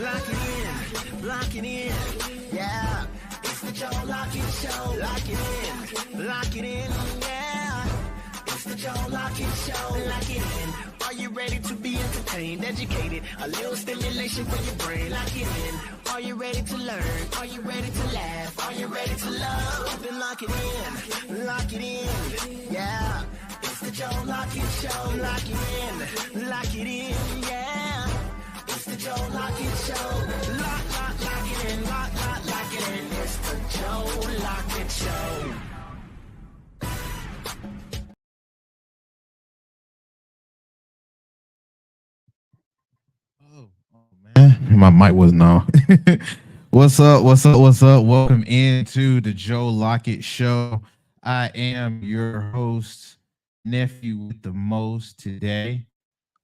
Lock it in, lock it in, yeah. It's the Joe Lockett Show. Lock it in, yeah. It's the Joe Lockett Show. Lock it in. Are you ready to be entertained, educated? A little stimulation for your brain. Lock it in. Are you ready to learn? Are you ready to laugh? Are you ready to love? Then lock it in, yeah. It's the Joe Lockett Show. Lock it in, yeah. It's the Joe Lockett Show. Lock it in, lock it in. It's the Joe Lockett Show. Man, my mic wasn't on. What's up? Welcome into the Joe Lockett Show. I am your host, nephew with the most today.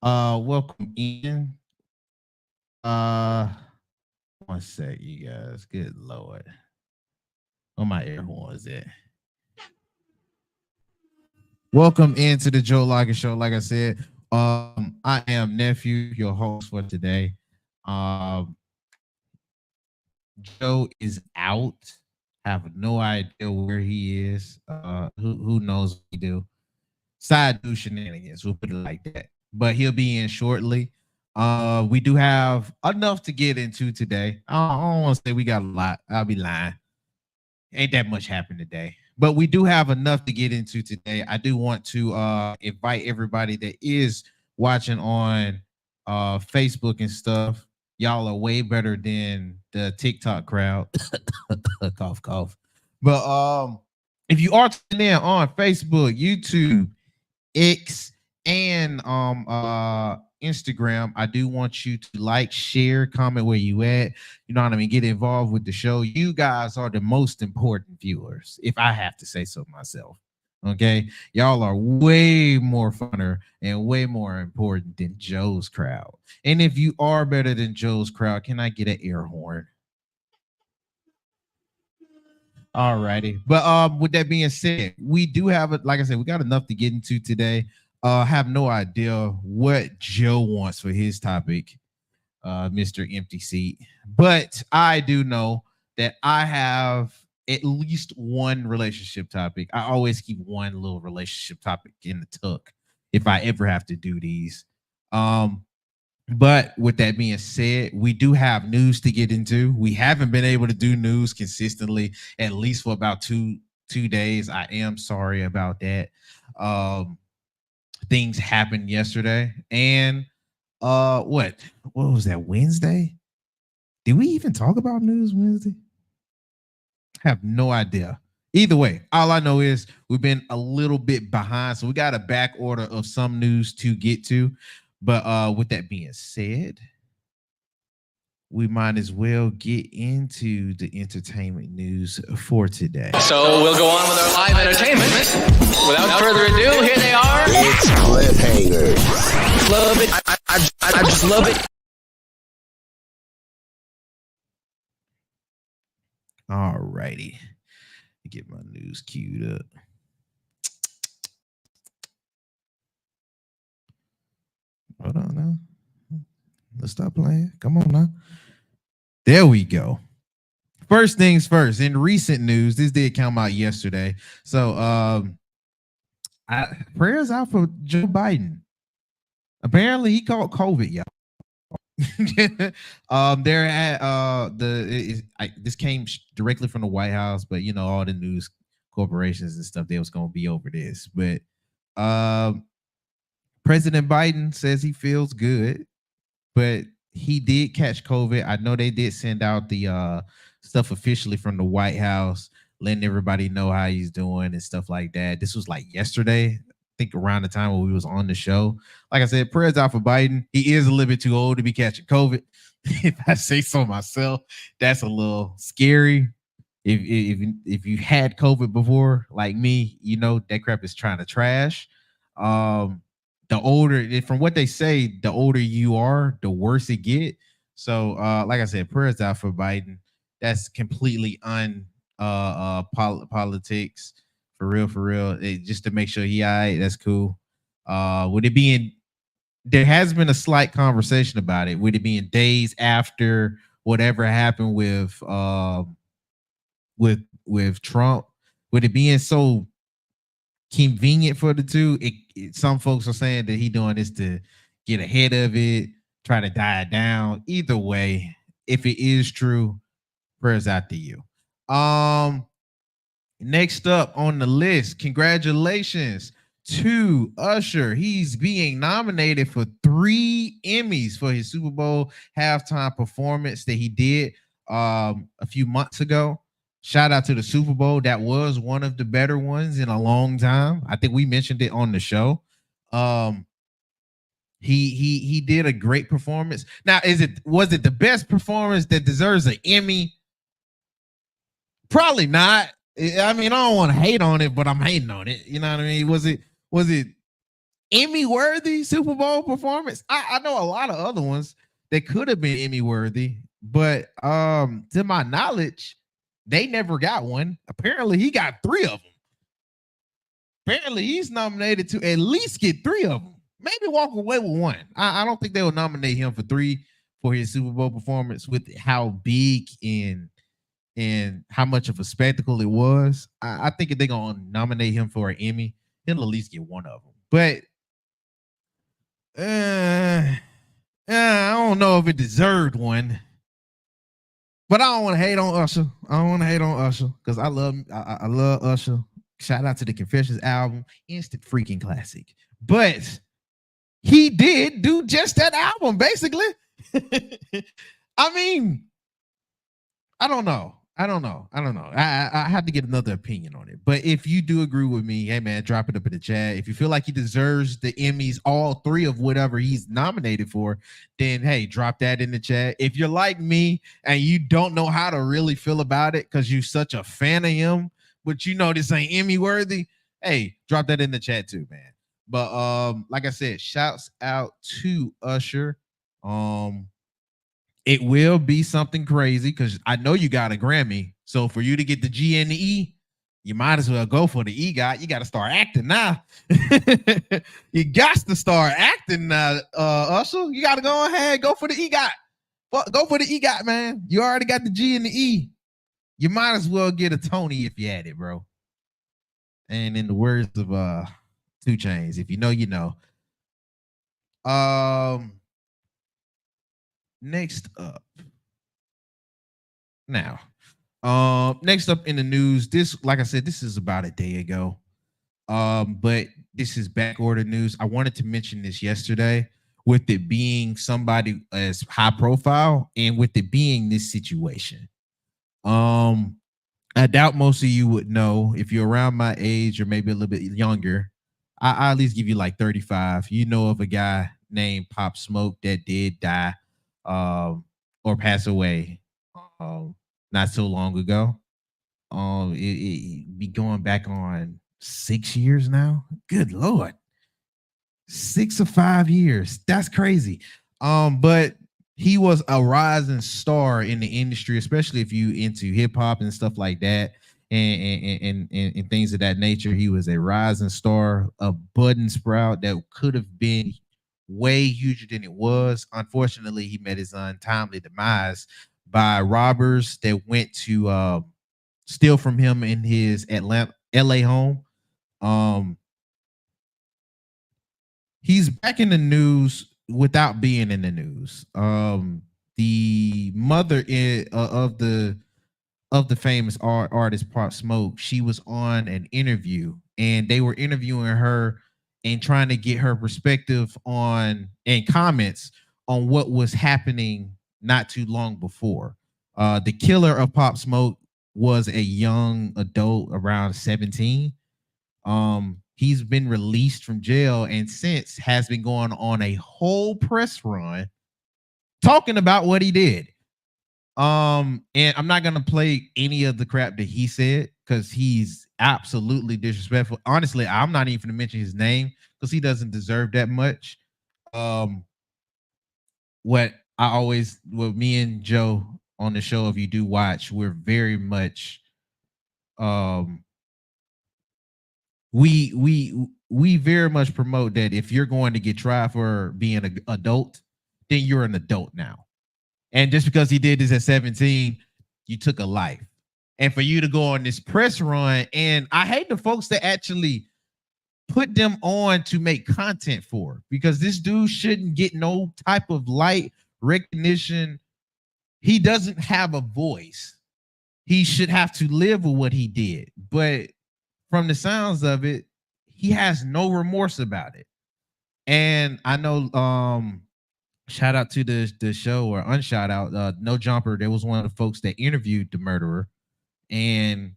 Welcome in. One sec, you guys. Good Lord. Where my air horn is at? Welcome into the Joe Lockett Show. Like I said, I am nephew, your host for today. Joe is out. Have no idea where he is. Who knows what he do? Side do shenanigans. We'll put it like that. But he'll be in shortly. We do have enough to get into today. I don't want to say we got a lot. I'll be lying. Ain't that much happened today. But we do have enough to get into today. I do want to invite everybody that is watching on Facebook and stuff. Y'all are way better than the TikTok crowd. Cough, cough. But if you are tuning in on Facebook, YouTube, X, and Instagram, I do want you to like, share, comment where you at. You know what I mean? Get involved with the show. You guys are the most important viewers, if I have to say so myself. Okay, y'all are way more funner and way more important than Joe's crowd. And if you are better than Joe's crowd, can I get an air horn? All righty. But with that being said, we do have it. Like I said, we got enough to get into today. Have no idea what Joe wants for his topic, Mr. Empty Seat. But I do know that I have at least one relationship topic. I always keep one little relationship topic in the tuck if I ever have to do these. But with that being said, we do have news to get into. We haven't been able to do news consistently, at least for about two days. I am sorry about that. Things happened yesterday, and what was that, Wednesday? Did we even talk about news Wednesday? Have no idea. Either way, all I know is we've been a little bit behind, so we got a back order of some news to get to. But with that being said, we might as well get into the entertainment news for today. So we'll go on with our live entertainment. Without further ado, here they are. It's cliffhangers. Love it. I just love it. All righty. Get my news queued up. Hold on now. Let's stop playing. Come on now. There we go. First things first. In recent news, this did come out yesterday. So prayers out for Joe Biden. Apparently he caught COVID, y'all. There had this came directly from the White House, but you know, all the news corporations and stuff, they was gonna be over this. But President Biden says he feels good, but he did catch COVID. I know they did send out the stuff officially from the White House, letting everybody know how he's doing and stuff like that. This was like yesterday, I think around the time when we was on the show. Like I said, prayers out for Biden. He is a little bit too old to be catching COVID. If I say so myself, that's a little scary. If you had COVID before, like me, you know that crap is trying to trash. The older, from what they say, the older you are, the worse it get. So, like I said, prayers out for Biden. That's completely politics, for real. Just to make sure he all right, that's cool. With it being there has been a slight conversation about it, with it being days after whatever happened with Trump, with it being so convenient for the two. Some folks are saying that he doing this to get ahead of it, try to die it down. Either way, if it is true, prayers out to you. Next up on the list, congratulations to Usher. He's being nominated for 3 Emmys for his Super Bowl halftime performance that he did a few months ago. Shout out to the Super Bowl. That was one of the better ones in a long time. I think we mentioned it on the show. He did a great performance. Now, was it the best performance that deserves an Emmy? Probably not. I mean, I don't want to hate on it, but I'm hating on it. You know what I mean? Was it Emmy worthy Super Bowl performance? I know a lot of other ones that could have been Emmy worthy, but to my knowledge, they never got one. Apparently, he got 3 of them. Apparently, he's nominated to at least get 3 of them. Maybe walk away with 1. I don't think they will nominate him for 3 for his Super Bowl performance, with how big and how much of a spectacle it was. I think if they're gonna nominate him for an Emmy, he'll at least get 1 of them. But I don't know if it deserved one. But I don't want to hate on Usher. I don't want to hate on Usher because I love Usher. Shout out to the Confessions album, instant freaking classic. But he did do just that album, basically. I mean, I don't know. I have to get another opinion on it. But if you do agree with me, hey man, drop it up in the chat. If you feel like he deserves the Emmys, all 3 of whatever he's nominated for, then hey, drop that in the chat. If you're like me and you don't know how to really feel about it because you're such a fan of him, but you know this ain't Emmy worthy, hey, drop that in the chat too, man. But like I said, shouts out to Usher. It will be something crazy because I know you got a Grammy. So for you to get the G and the E, you might as well go for the EGOT. You got to start acting now. You got to start acting now, Usher. You got to go ahead, go for the EGOT. Go for the EGOT, man. You already got the G and the E. You might as well get a Tony if you had it, bro. And in the words of 2 Chainz, if you know, you know. Next up. Now, next up in the news, this, like I said, this is about a day ago. But this is back order news. I wanted to mention this yesterday, with it being somebody as high profile and with it being this situation. I doubt most of you would know. If you're around my age or maybe a little bit younger, I at least give you like 35. You know of a guy named Pop Smoke that did die or pass away not so long ago. It be going back on 6 years now. Good Lord. 6 or 5 years. That's crazy. But he was a rising star in the industry, especially if you into hip hop and stuff like that, and things of that nature. He was a rising star, a budding sprout that could have been way huger than it was. Unfortunately, he met his untimely demise by robbers that went to steal from him in his LA home. He's back in the news without being in the news. The mother of the famous artist Pop Smoke, she was on an interview, and they were interviewing her and trying to get her perspective on and comments on what was happening not too long before. The killer of Pop Smoke was a young adult around 17. He's been released from jail and since has been going on a whole press run talking about what he did. And I'm not gonna play any of the crap that he said because he's absolutely disrespectful. Honestly, I'm not even gonna mention his name because he doesn't deserve that much. What me and Joe on the show, if you do watch, we're very much we we very much promote that if you're going to get tried for being an adult, then you're an adult now. And just because he did this at 17, you took a life. And for you to go on this press run, and I hate the folks that actually put them on to make content for, because this dude shouldn't get no type of light recognition. He doesn't have a voice. He should have to live with what he did. But from the sounds of it, he has no remorse about it. And I know, shout out to the show, or unshout out, No Jumper. There was one of the folks that interviewed the murderer, and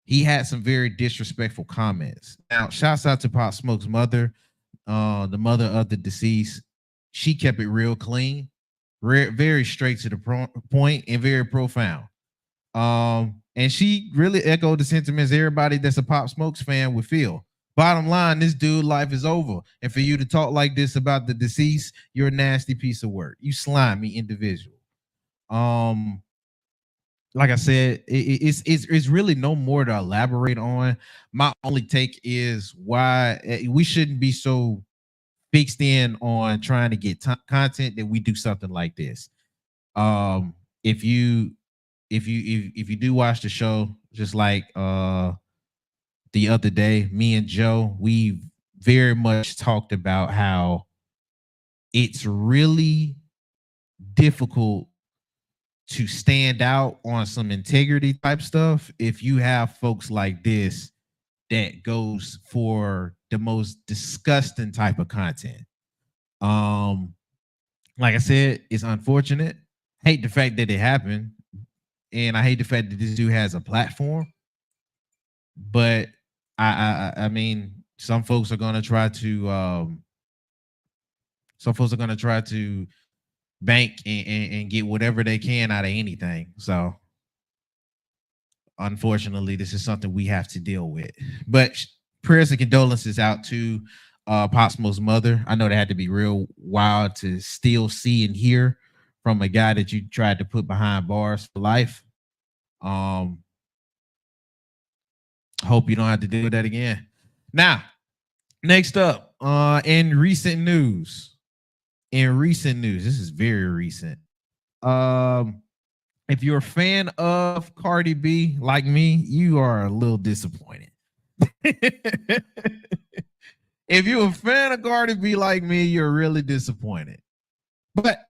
he had some very disrespectful comments. Now, shouts out to Pop Smoke's mother, the mother of the deceased. She kept it real clean, very straight to the point, and very profound. And she really echoed the sentiments everybody that's a Pop Smokes fan would feel. Bottom line, this dude life is over. And for you to talk like this about the deceased, you're a nasty piece of work. You slimy individual. Like I said, it's really no more to elaborate on. My only take is why we shouldn't be so fixed in on trying to get content that we do something like this. If you do watch the show, just like the other day, me and Joe, we very much talked about how it's really difficult to stand out on some integrity type stuff if you have folks like this that goes for the most disgusting type of content. Like I said, it's unfortunate. Hate the fact that it happened, and I hate the fact that this dude has a platform. But I mean, some folks are gonna try to bank and get whatever they can out of anything. So unfortunately, this is something we have to deal with. But prayers and condolences out to Pop Smoke's mother. I know that had to be real wild to still see and hear from a guy that you tried to put behind bars for life. Hope you don't have to deal with that again. Now, next up, in recent news, this is very recent. If you're a fan of Cardi B like me, you are a little disappointed. If you're a fan of Cardi B like me, you're really disappointed. But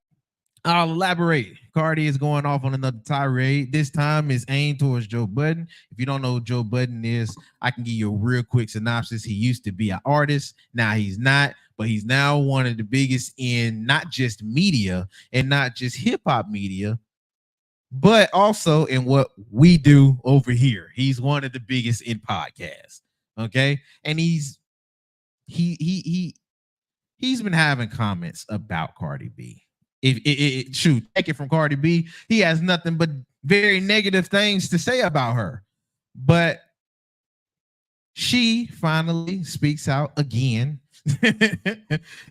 I'll elaborate. Cardi is going off on another tirade. This time is aimed towards Joe Budden. If you don't know who Joe Budden is, I can give you a real quick synopsis. He used to be an artist. Now he's not, but he's now one of the biggest in not just media and not just hip hop media, but also in what we do over here. He's one of the biggest in podcasts. Okay. And he's been having comments about Cardi B. Shoot, take it from Cardi B. He has nothing but very negative things to say about her. But she finally speaks out again.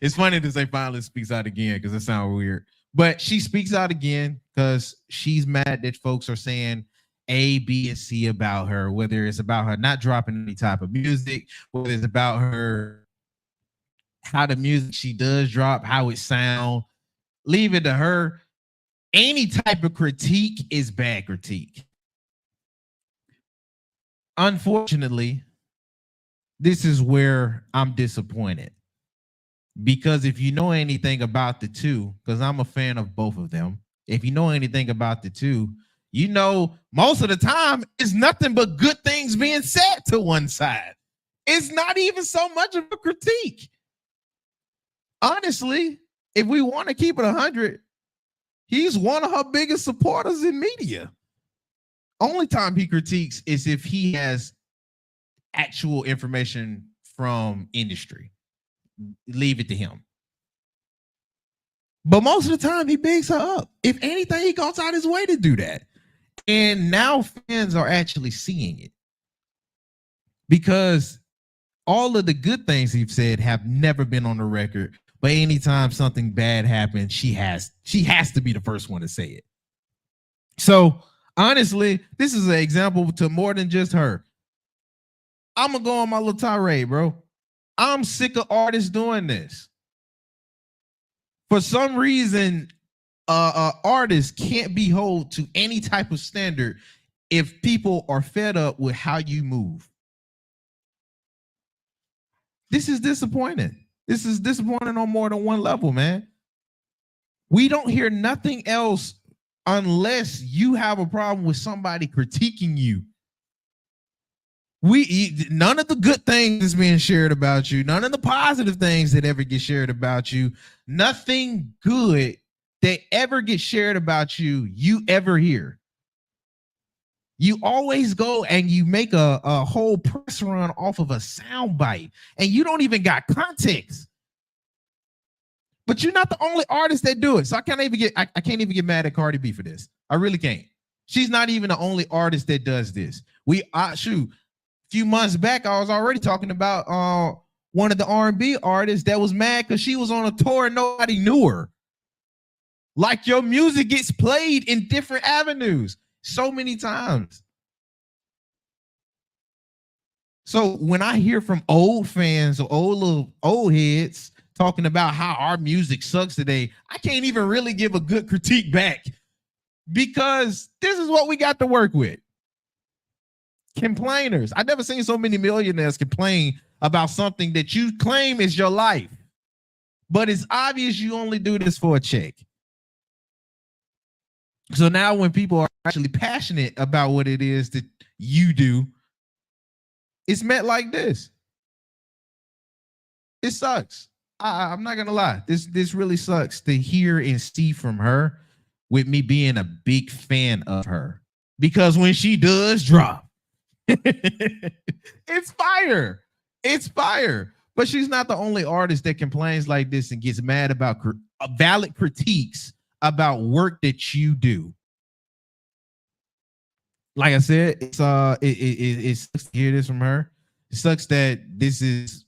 It's funny to say finally speaks out again because it sounds weird. But she speaks out again because she's mad that folks are saying A, B, and C about her, whether it's about her not dropping any type of music, whether it's about her, how the music she does drop, how it sounds. Leave it to her. Any type of critique is bad critique. Unfortunately, this is where I'm disappointed. Because if you know anything about the two, because I'm a fan of both of them, if you know anything about the two, you know most of the time it's nothing but good things being said to one side. It's not even so much of a critique. Honestly, if we want to keep it 100, he's one of her biggest supporters in media. Only time he critiques is if he has actual information from industry. Leave it to him. But most of the time, he bigs her up. If anything, he goes out his way to do that. And now fans are actually seeing it. Because all of the good things he's said have never been on the record. But anytime something bad happens, she has to be the first one to say it. So honestly, this is an example to more than just her. I'm gonna go on my little tirade, bro. I'm sick of artists doing this. For some reason, artists can't be held to any type of standard if people are fed up with how you move. This is disappointing. This is disappointing on more than one level, man. We don't hear nothing else unless you have a problem with somebody critiquing you. None of the good things is being shared about you. None of the positive things that ever get shared about you. Nothing good that ever gets shared about you, you ever hear. You always go and you make a whole press run off of a soundbite, and you don't even got context. But you're not the only artist that do it. So I can't even get mad at Cardi B for this. I really can't. She's not even the only artist that does this. Shoot, a few months back, I was already talking about one of the R&B artists that was mad because she was on a tour and nobody knew her. Like, your music gets played in different avenues so many times. So when I hear from old fans or old heads talking about how our music sucks today, I can't even really give a good critique back because this is what we got to work with. Complainers. I've never seen so many millionaires complain about something that you claim is your life, but it's obvious you only do this for a check. So now when people are actually passionate about what it is that you do, it's met like this. It sucks. I'm not gonna lie. This really sucks to hear and see from her, with me being a big fan of her. Because when she does drop, it's fire. It's fire. But she's not the only artist that complains like this and gets mad about valid critiques about work that you do. Like I said, it sucks to hear this from her. It sucks that this is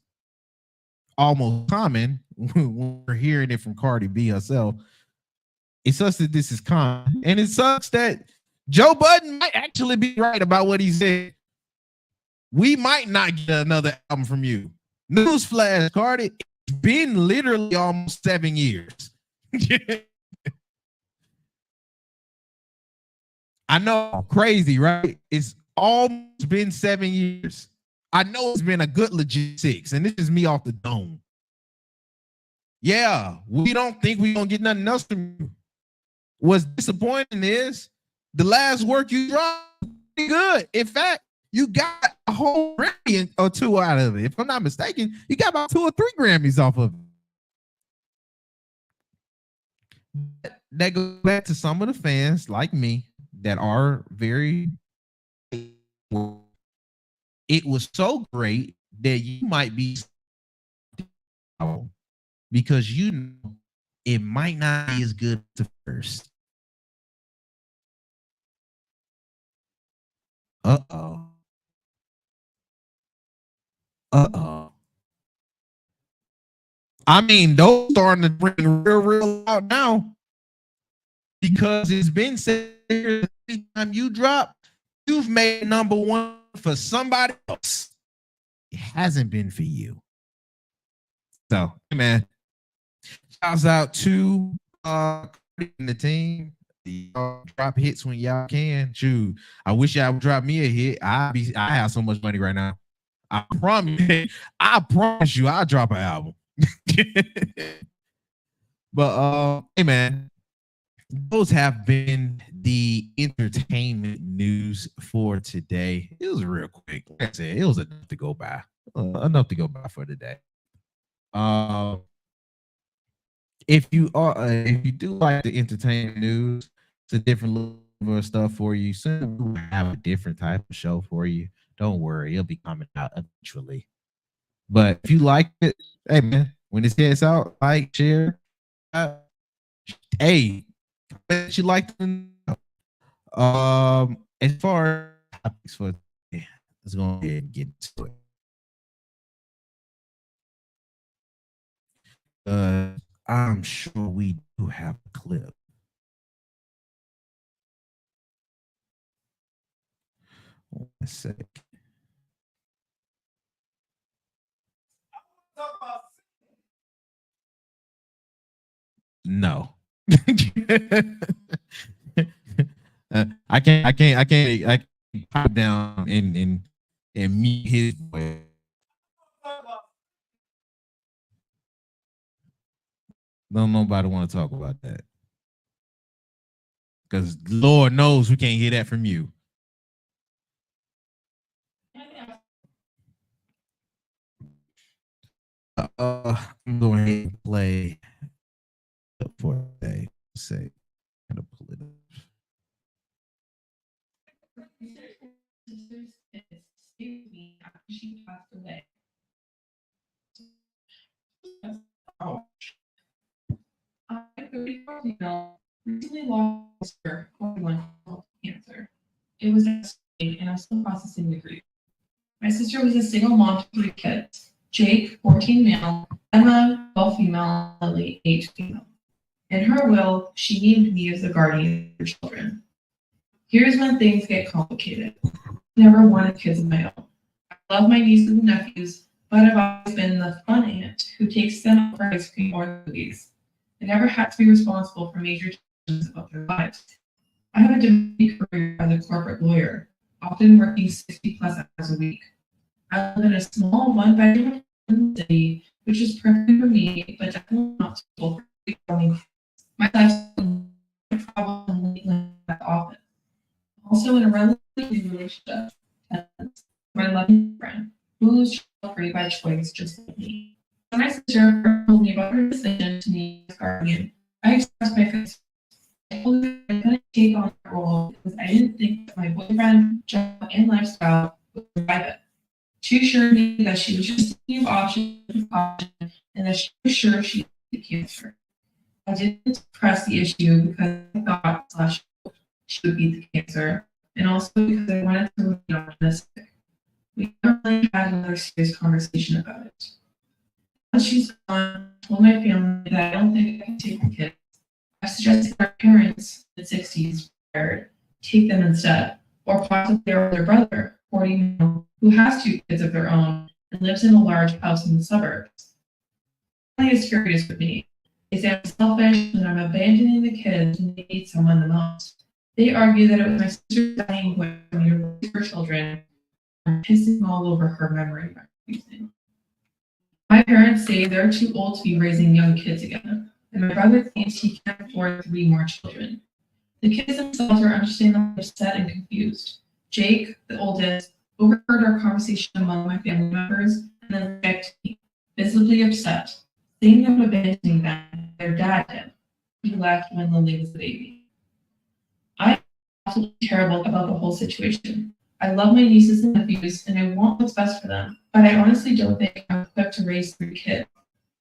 almost common when we're hearing it from Cardi B herself. It sucks that this is common, and it sucks that Joe Budden might actually be right about what he said. We might not get another album from you. Newsflash, Cardi, it's been literally almost 7 years. I know, crazy, right? It's almost been 7 years. I know it's been a good legit 6, and this is me off the dome. Yeah, we don't think we're going to get nothing else from you. What's disappointing is the last work you dropped pretty good. In fact, you got a whole Grammy or 2 out of it. If I'm not mistaken, you got about 2 or 3 Grammys off of it. That goes back to some of the fans like me that are very. It was so great that you might be, because you know it might not be as good as the first. Uh-oh. I mean, those starting to bring real out now, because it's been said every time you drop, you've made number 1 for somebody else. It hasn't been for you. So, man, shouts out to the team. Y'all drop hits when y'all can. Shoot, I wish y'all would drop me a hit. I have so much money right now. I promise you, I'll drop an album. But hey, man, those have been the entertainment news for today. It was real quick. Like I said, it was enough to go by. For today. If you do like the entertainment news, it's a different level of stuff for you. Soon we'll have a different type of show for you. Don't worry, it'll be coming out eventually. But if you like it, hey man, when this gets out, like, share. Hey, bet you like them. As far as topics for today, let's go ahead and get to it. I'm sure we do have a clip. One sec. No. I can't pop down and meet his boy. Don't nobody want to talk about that. Because Lord knows we can't hear that from you. I'm going to play for a day. Say, gotta pull it up. She passed away. Oh. I, 34 female, recently lost her cancer. It was devastating, and I'm still processing the grief. My sister was a single mom to 3 kids: Jake, 14 male, Emma, 12 female, Lily, 8 female. In her will, she named me as the guardian of her children. Here's when things get complicated. I never wanted kids of my own. I love my nieces and nephews, but I've always been the fun aunt who takes them out for ice cream or movies. I never had to be responsible for major decisions about their lives. I have a demanding career as a corporate lawyer, often working 60+ hours a week. I live in a small one-bedroom city, which is perfect for me, but definitely not suitable for growing. My life's problem at the office. Also in a relatively new relationship, my loving friend, who is child-free by choice, just like me. When my sister told me about her decision to be a guardian, I expressed my concern. I told her I couldn't take on that role because I didn't think that my boyfriend, job, and lifestyle would survive it. She assured me that she was just thinking of options with caution and that she was sure she had cancer. I didn't press the issue because I thought she would beat the cancer, and also because I wanted to remain optimistic. We never really had another serious conversation about it. Once she's gone, I told my family that I don't think I can take the kids. I suggested our parents, in the 60s, take them instead, or possibly their brother, 40 male, who has 2 kids of their own and lives in a large house in the suburbs. Family is furious with me. They say I'm selfish and I'm abandoning the kids when they need someone the most. They argue that it was my sister's dying wish for me to raise her children. I'm pissing all over her memory by refusing. My parents say they're too old to be raising young kids again, and my brother thinks he can't afford 3 more children. The kids themselves are understandably upset and confused. Jake, the oldest, overheard our conversation among my family members and then objected to me, visibly upset, saying they were abandoning them. Their dad did. He left when Lily was a baby. I am absolutely terrible about the whole situation. I love my nieces and nephews, and I want what's best for them, but I honestly don't think I'm equipped to raise 3 kids.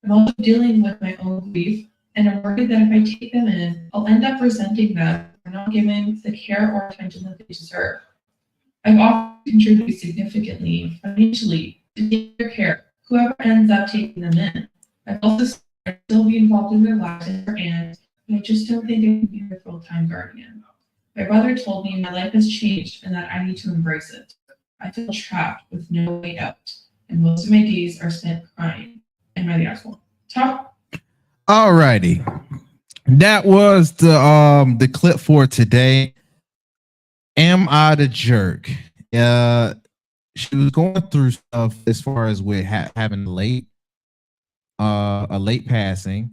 I'm also dealing with my own grief, and I'm worried that if I take them in, I'll end up resenting them for not giving the care or attention that they deserve. I've often contributed significantly financially to take their care, whoever ends up taking them in. I've also still be involved in their lives as their aunt, but I just don't think I can be their full-time guardian. My brother told me my life has changed and that I need to embrace it. I feel trapped with no way out, and most of my days are spent crying. Am I the asshole? Top. Alrighty. That was the clip for today. Am I the jerk? She was going through stuff as far as with having a late passing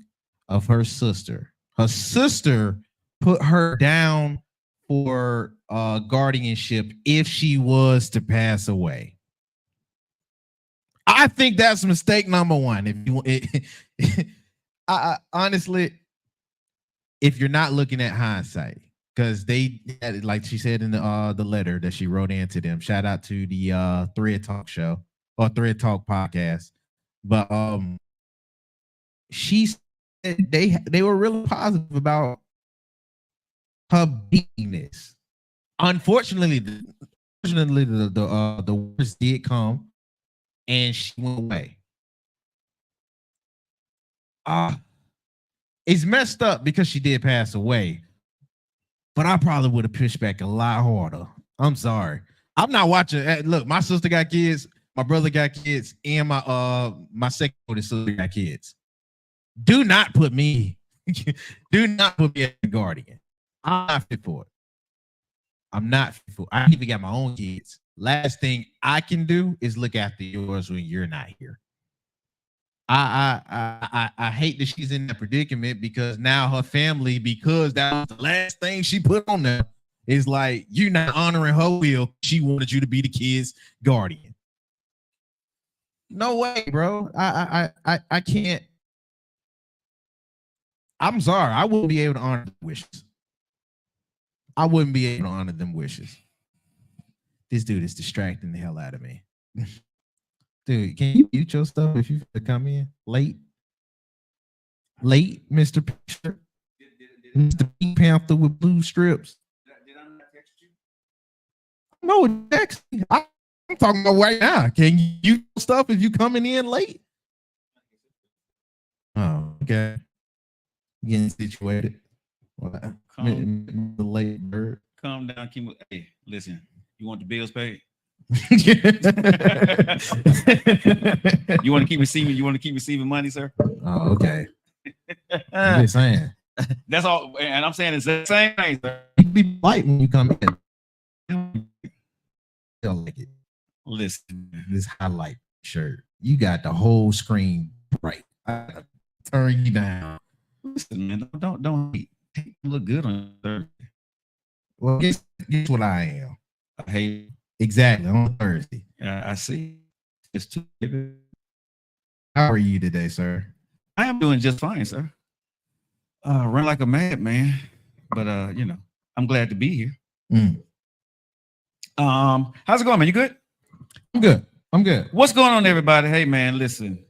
of her sister. Her sister put her down for guardianship if she was to pass away. I think that's mistake number 1. If you, honestly, if you're not looking at hindsight, because they, like she said in the letter that she wrote into them. Shout out to the Thread Talk show or Thread Talk podcast. But she said they were really positive about her beating this. Unfortunately, the worst did come, and she went away. It's messed up because she did pass away, but I probably would have pushed back a lot harder. I'm sorry. I'm not watching. Look, my sister got kids, my brother got kids, and my second oldest sister got kids. Do not put me Do not put me as a guardian. I'm not fit for it. I'm not fit for it. I even got my own kids. Last thing I can do is look after yours when you're not here. I hate that she's in that predicament because now her family, because that was the last thing she put on there, is like, you're not honoring her will. She wanted you to be the kid's guardian. No way, bro. I can't. I'm sorry. I wouldn't be able to honor the wishes. I wouldn't be able to honor them wishes. This dude is distracting the hell out of me. Dude, can you mute your stuff if you come in late? Late, Mr. Picture? Mr. Pink Panther with blue strips. Did I not text you? No, text. I'm talking about right now. Can you mute your stuff if you coming in late? Oh, okay. Getting situated. The late bird. Calm down, Kim. Hey, listen. You want the bills paid? You want to keep receiving? You want to keep receiving money, sir? Oh, okay. I'm just saying. That's all. And I'm saying it's the same thing, sir. You be polite when you come in. Feel like it. Listen, This highlight shirt. You got the whole screen bright. I gotta turn you down. listen, man. Don't hate. You look good on Thursday. Well, guess what I am. I hate. Exactly on Thursday. I see. It's too. How are you today, sir? I am doing just fine, sir. Run like a madman, but you know, I'm glad to be here. How's it going, man? You good? I'm good. I'm good. What's going on, everybody? Hey, man, listen.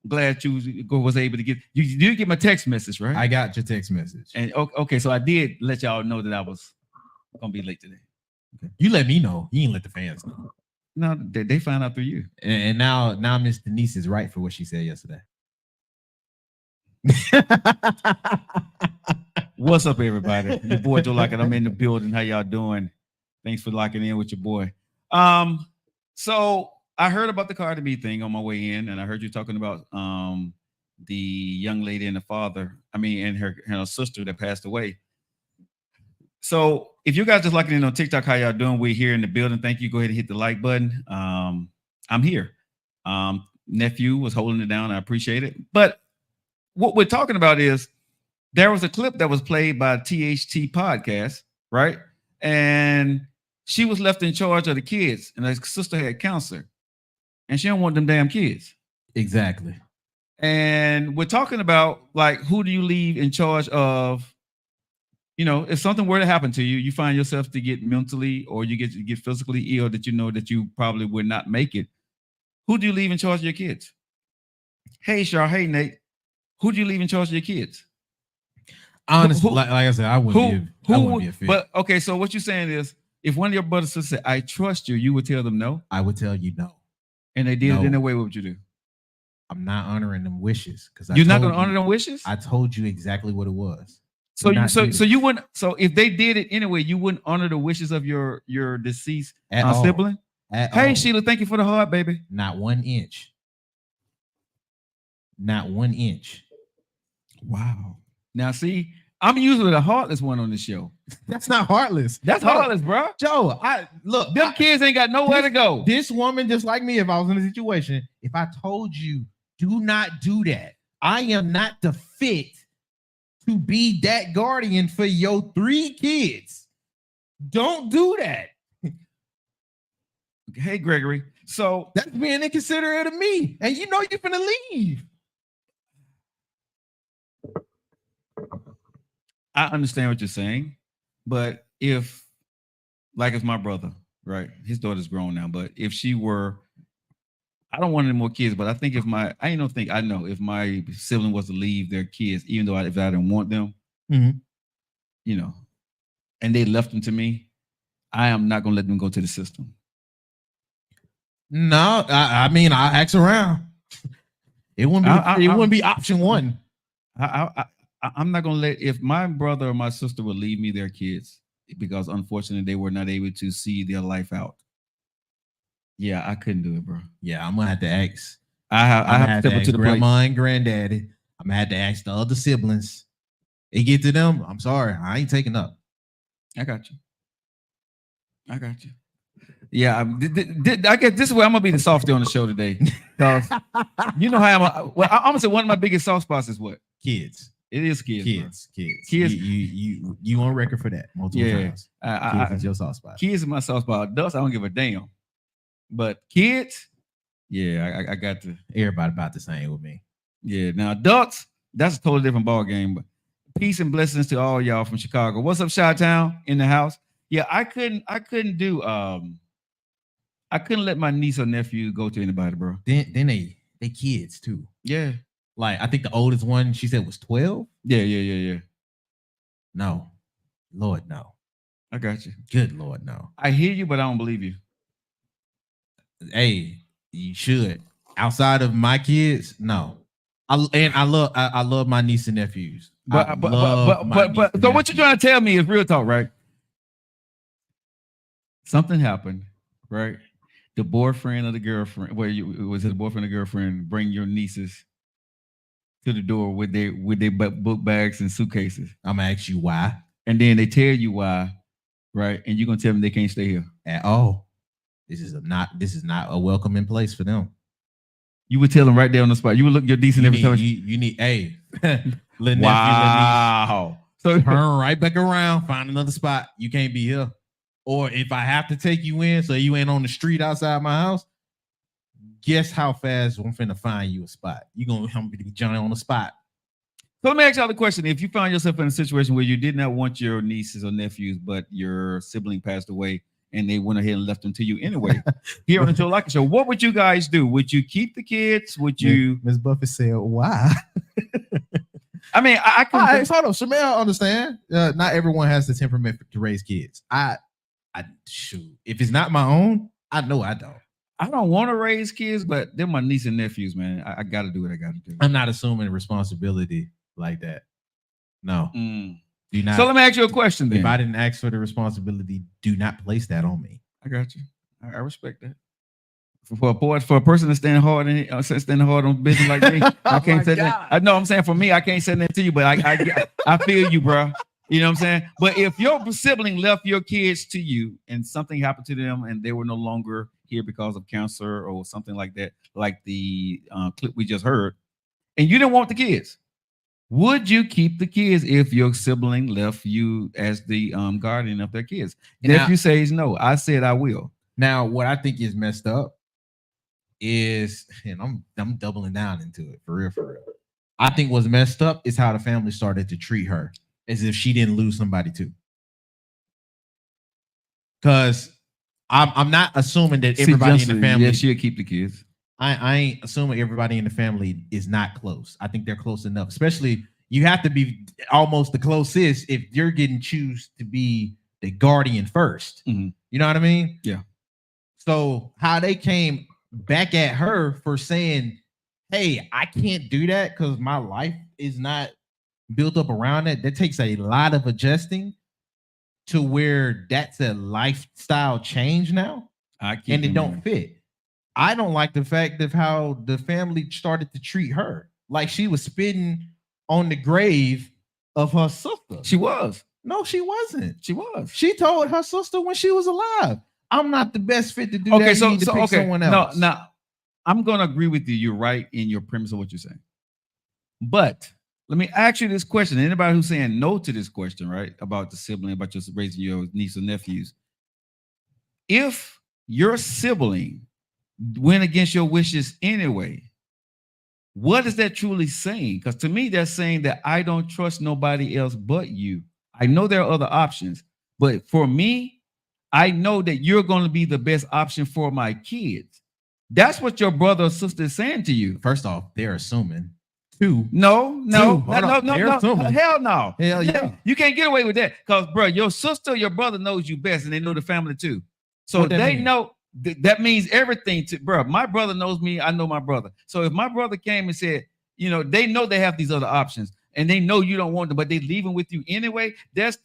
Glad you was able to get. You did get my text message, right? I got your text message. And okay, so I did let y'all know that I was gonna be late today. Okay. You let me know. You didn't let the fans know. No, they found out through you. And now Miss Denise is right for what she said yesterday. What's up, everybody? Your boy Joe Lockett. I'm in the building. How y'all doing? Thanks for locking in with your boy. So I heard about the Cardi B thing on my way in, and I heard you talking about the young lady and the father. I mean, and her sister that passed away. So if you guys just locking in on TikTok, how y'all doing? We're here in the building. Thank you. Go ahead and hit the like button. I'm here. Nephew was holding it down. I appreciate it. But what we're talking about is there was a clip that was played by THT Podcast, right? And she was left in charge of the kids, and her sister had cancer, and she don't want them damn kids. Exactly. And we're talking about, like, who do you leave in charge of? You know, if something were to happen to you, you find yourself to get mentally or you get physically ill that you know that you probably would not make it. Who do you leave in charge of your kids? Hey, Char. Hey, Nate. Who do you leave in charge of your kids? Honestly, like I said, I wouldn't be a fit. But okay, so what you're saying is, if one of your brothers said, "I trust you," you would tell them no. I would tell you no. And they did it in a way. What would you do? I'm not honoring them wishes because you're not going to honor them wishes. I told you exactly what it was. So you wouldn't. So if they did it anyway, you wouldn't honor the wishes of your deceased sibling. Hey, all. Sheila, thank you for the heart, baby. Not 1 inch. Not 1 inch. Wow. Now see, I'm usually the heartless one on the show. That's not heartless. That's heartless, bro. Joe, them kids ain't got nowhere to go. This woman, just like me, if I was in a situation, if I told you, do not do that. I am not the fit to be that guardian for your 3 kids. Don't do that. Hey, Gregory. So that's being inconsiderate of me. And you know you're gonna leave. I understand what you're saying, but if, like, it's my brother, right? His daughter's grown now, but if she were, I don't want any more kids, but I think if my sibling was to leave their kids, even though if I didn't want them, you know, and they left them to me, I am not gonna let them go to the system. No, I mean, I ask around. It wouldn't be option one. I'm not gonna let, if my brother or my sister would leave me their kids because unfortunately they were not able to see their life out. Yeah, I couldn't do it, bro. Yeah, I'm gonna have to ask. I have to step up to the grandma plate. and granddaddy. I'm gonna have to ask the other siblings. It get to them. I'm sorry, I ain't taking up. I got you. Yeah, I guess this is where I'm gonna be the softy on the show today. Because you know how I'm gonna say one of my biggest soft spots is what? Kids. It is kids. Kids. You on record for that multiple times. Kids is your soft spot. Kids is my soft spot. Adults, I don't give a damn. But kids, yeah, I got to. Everybody about the same with me. Yeah. Now adults, that's a totally different ball game. But peace and blessings to all y'all from Chicago. What's up, Chi-Town in the house? Yeah, I couldn't let my niece or nephew go to anybody, bro. Then they kids too. Yeah. Like I think the oldest one she said was 12. Yeah. No. Lord, no. I got you. Good Lord, no. I hear you, but I don't believe you. Hey, you should. Outside of my kids, no. I love my niece and nephews. But so what you're trying to tell me is real talk, right? Something happened, right? The boyfriend or the girlfriend, was it the boyfriend or girlfriend, bring your nieces to the door with their book bags and suitcases. I'm gonna ask you why, and then they tell you why, right? And you're gonna tell them they can't stay here at all. This is not a welcoming place for them. You would tell them right there on the spot. You would look your decent every time. You need wow. So turn right back around, find another spot. You can't be here. Or if I have to take you in, so you ain't on the street outside my house, guess how fast I'm finna find you a spot. I'm gonna be Johnny on the spot. So let me ask y'all the question. If you found yourself in a situation where you did not want your nieces or nephews, but your sibling passed away and they went ahead and left them to you anyway, here on the Joe Lockett Show, what would you guys do? Would you keep the kids? Would you? Ms. Buffett said, why? I mean, I can. Hold on, Shamel, understand. Not everyone has the temperament to raise kids. I shoot. If it's not my own, I know I don't. I don't want to raise kids, but they're my niece and nephews, man. I got to do what I got to do. I'm not assuming responsibility like that. No. Do not. So let me ask you a question then. If I didn't ask for the responsibility, do not place that on me. I got you. I respect that. For a person to stand hard on business like me, I can't say that. I know I'm saying for me, I can't say that to you, but I feel you, bro. You know what I'm saying? But if your sibling left your kids to you and something happened to them and they were no longer here because of cancer or something like that, like the clip we just heard, and you didn't want the kids, would you keep the kids if your sibling left you as the guardian of their kids? Nephew says no. I said I will. Now, what I think is messed up is, and I'm doubling down into it for real. I think what's messed up is how the family started to treat her as if she didn't lose somebody too. Because I'm not assuming that everybody in the family. Yeah, she'll keep the kids. I ain't assuming everybody in the family is not close. I think they're close enough. Especially, you have to be almost the closest if you're getting choose to be the guardian first. Mm-hmm. You know what I mean? Yeah. So how they came back at her for saying, hey, I can't do that because my life is not built up around it. That takes a lot of adjusting to where that's a lifestyle change now. And it don't fit. I don't like the fact of how the family started to treat her. Like she was spitting on the grave of her sister. She was. No, she wasn't. She was. She told her sister when she was alive, I'm not the best fit to do that. You need to pick someone else. No, I'm going to agree with you. You're right in your premise of what you're saying. But let me ask you this question. Anybody who's saying no to this question, right, about the sibling, about just raising your niece or nephews, if your sibling went against your wishes anyway, what is that truly saying? Because to me, that's saying that I don't trust nobody else but you. I know there are other options, but for me, I know that you're going to be the best option for my kids. That's what your brother or sister is saying to you. First off, they're assuming. Two. No. Hell no. Hell yeah. You can't get away with that because, bro, your sister, your brother knows you best, and they know the family too. So they know that means everything to, bro. My brother knows me. I know my brother. So if my brother came and said, you know, they know they have these other options, and they know you don't want them, but they leaving with you anyway. That's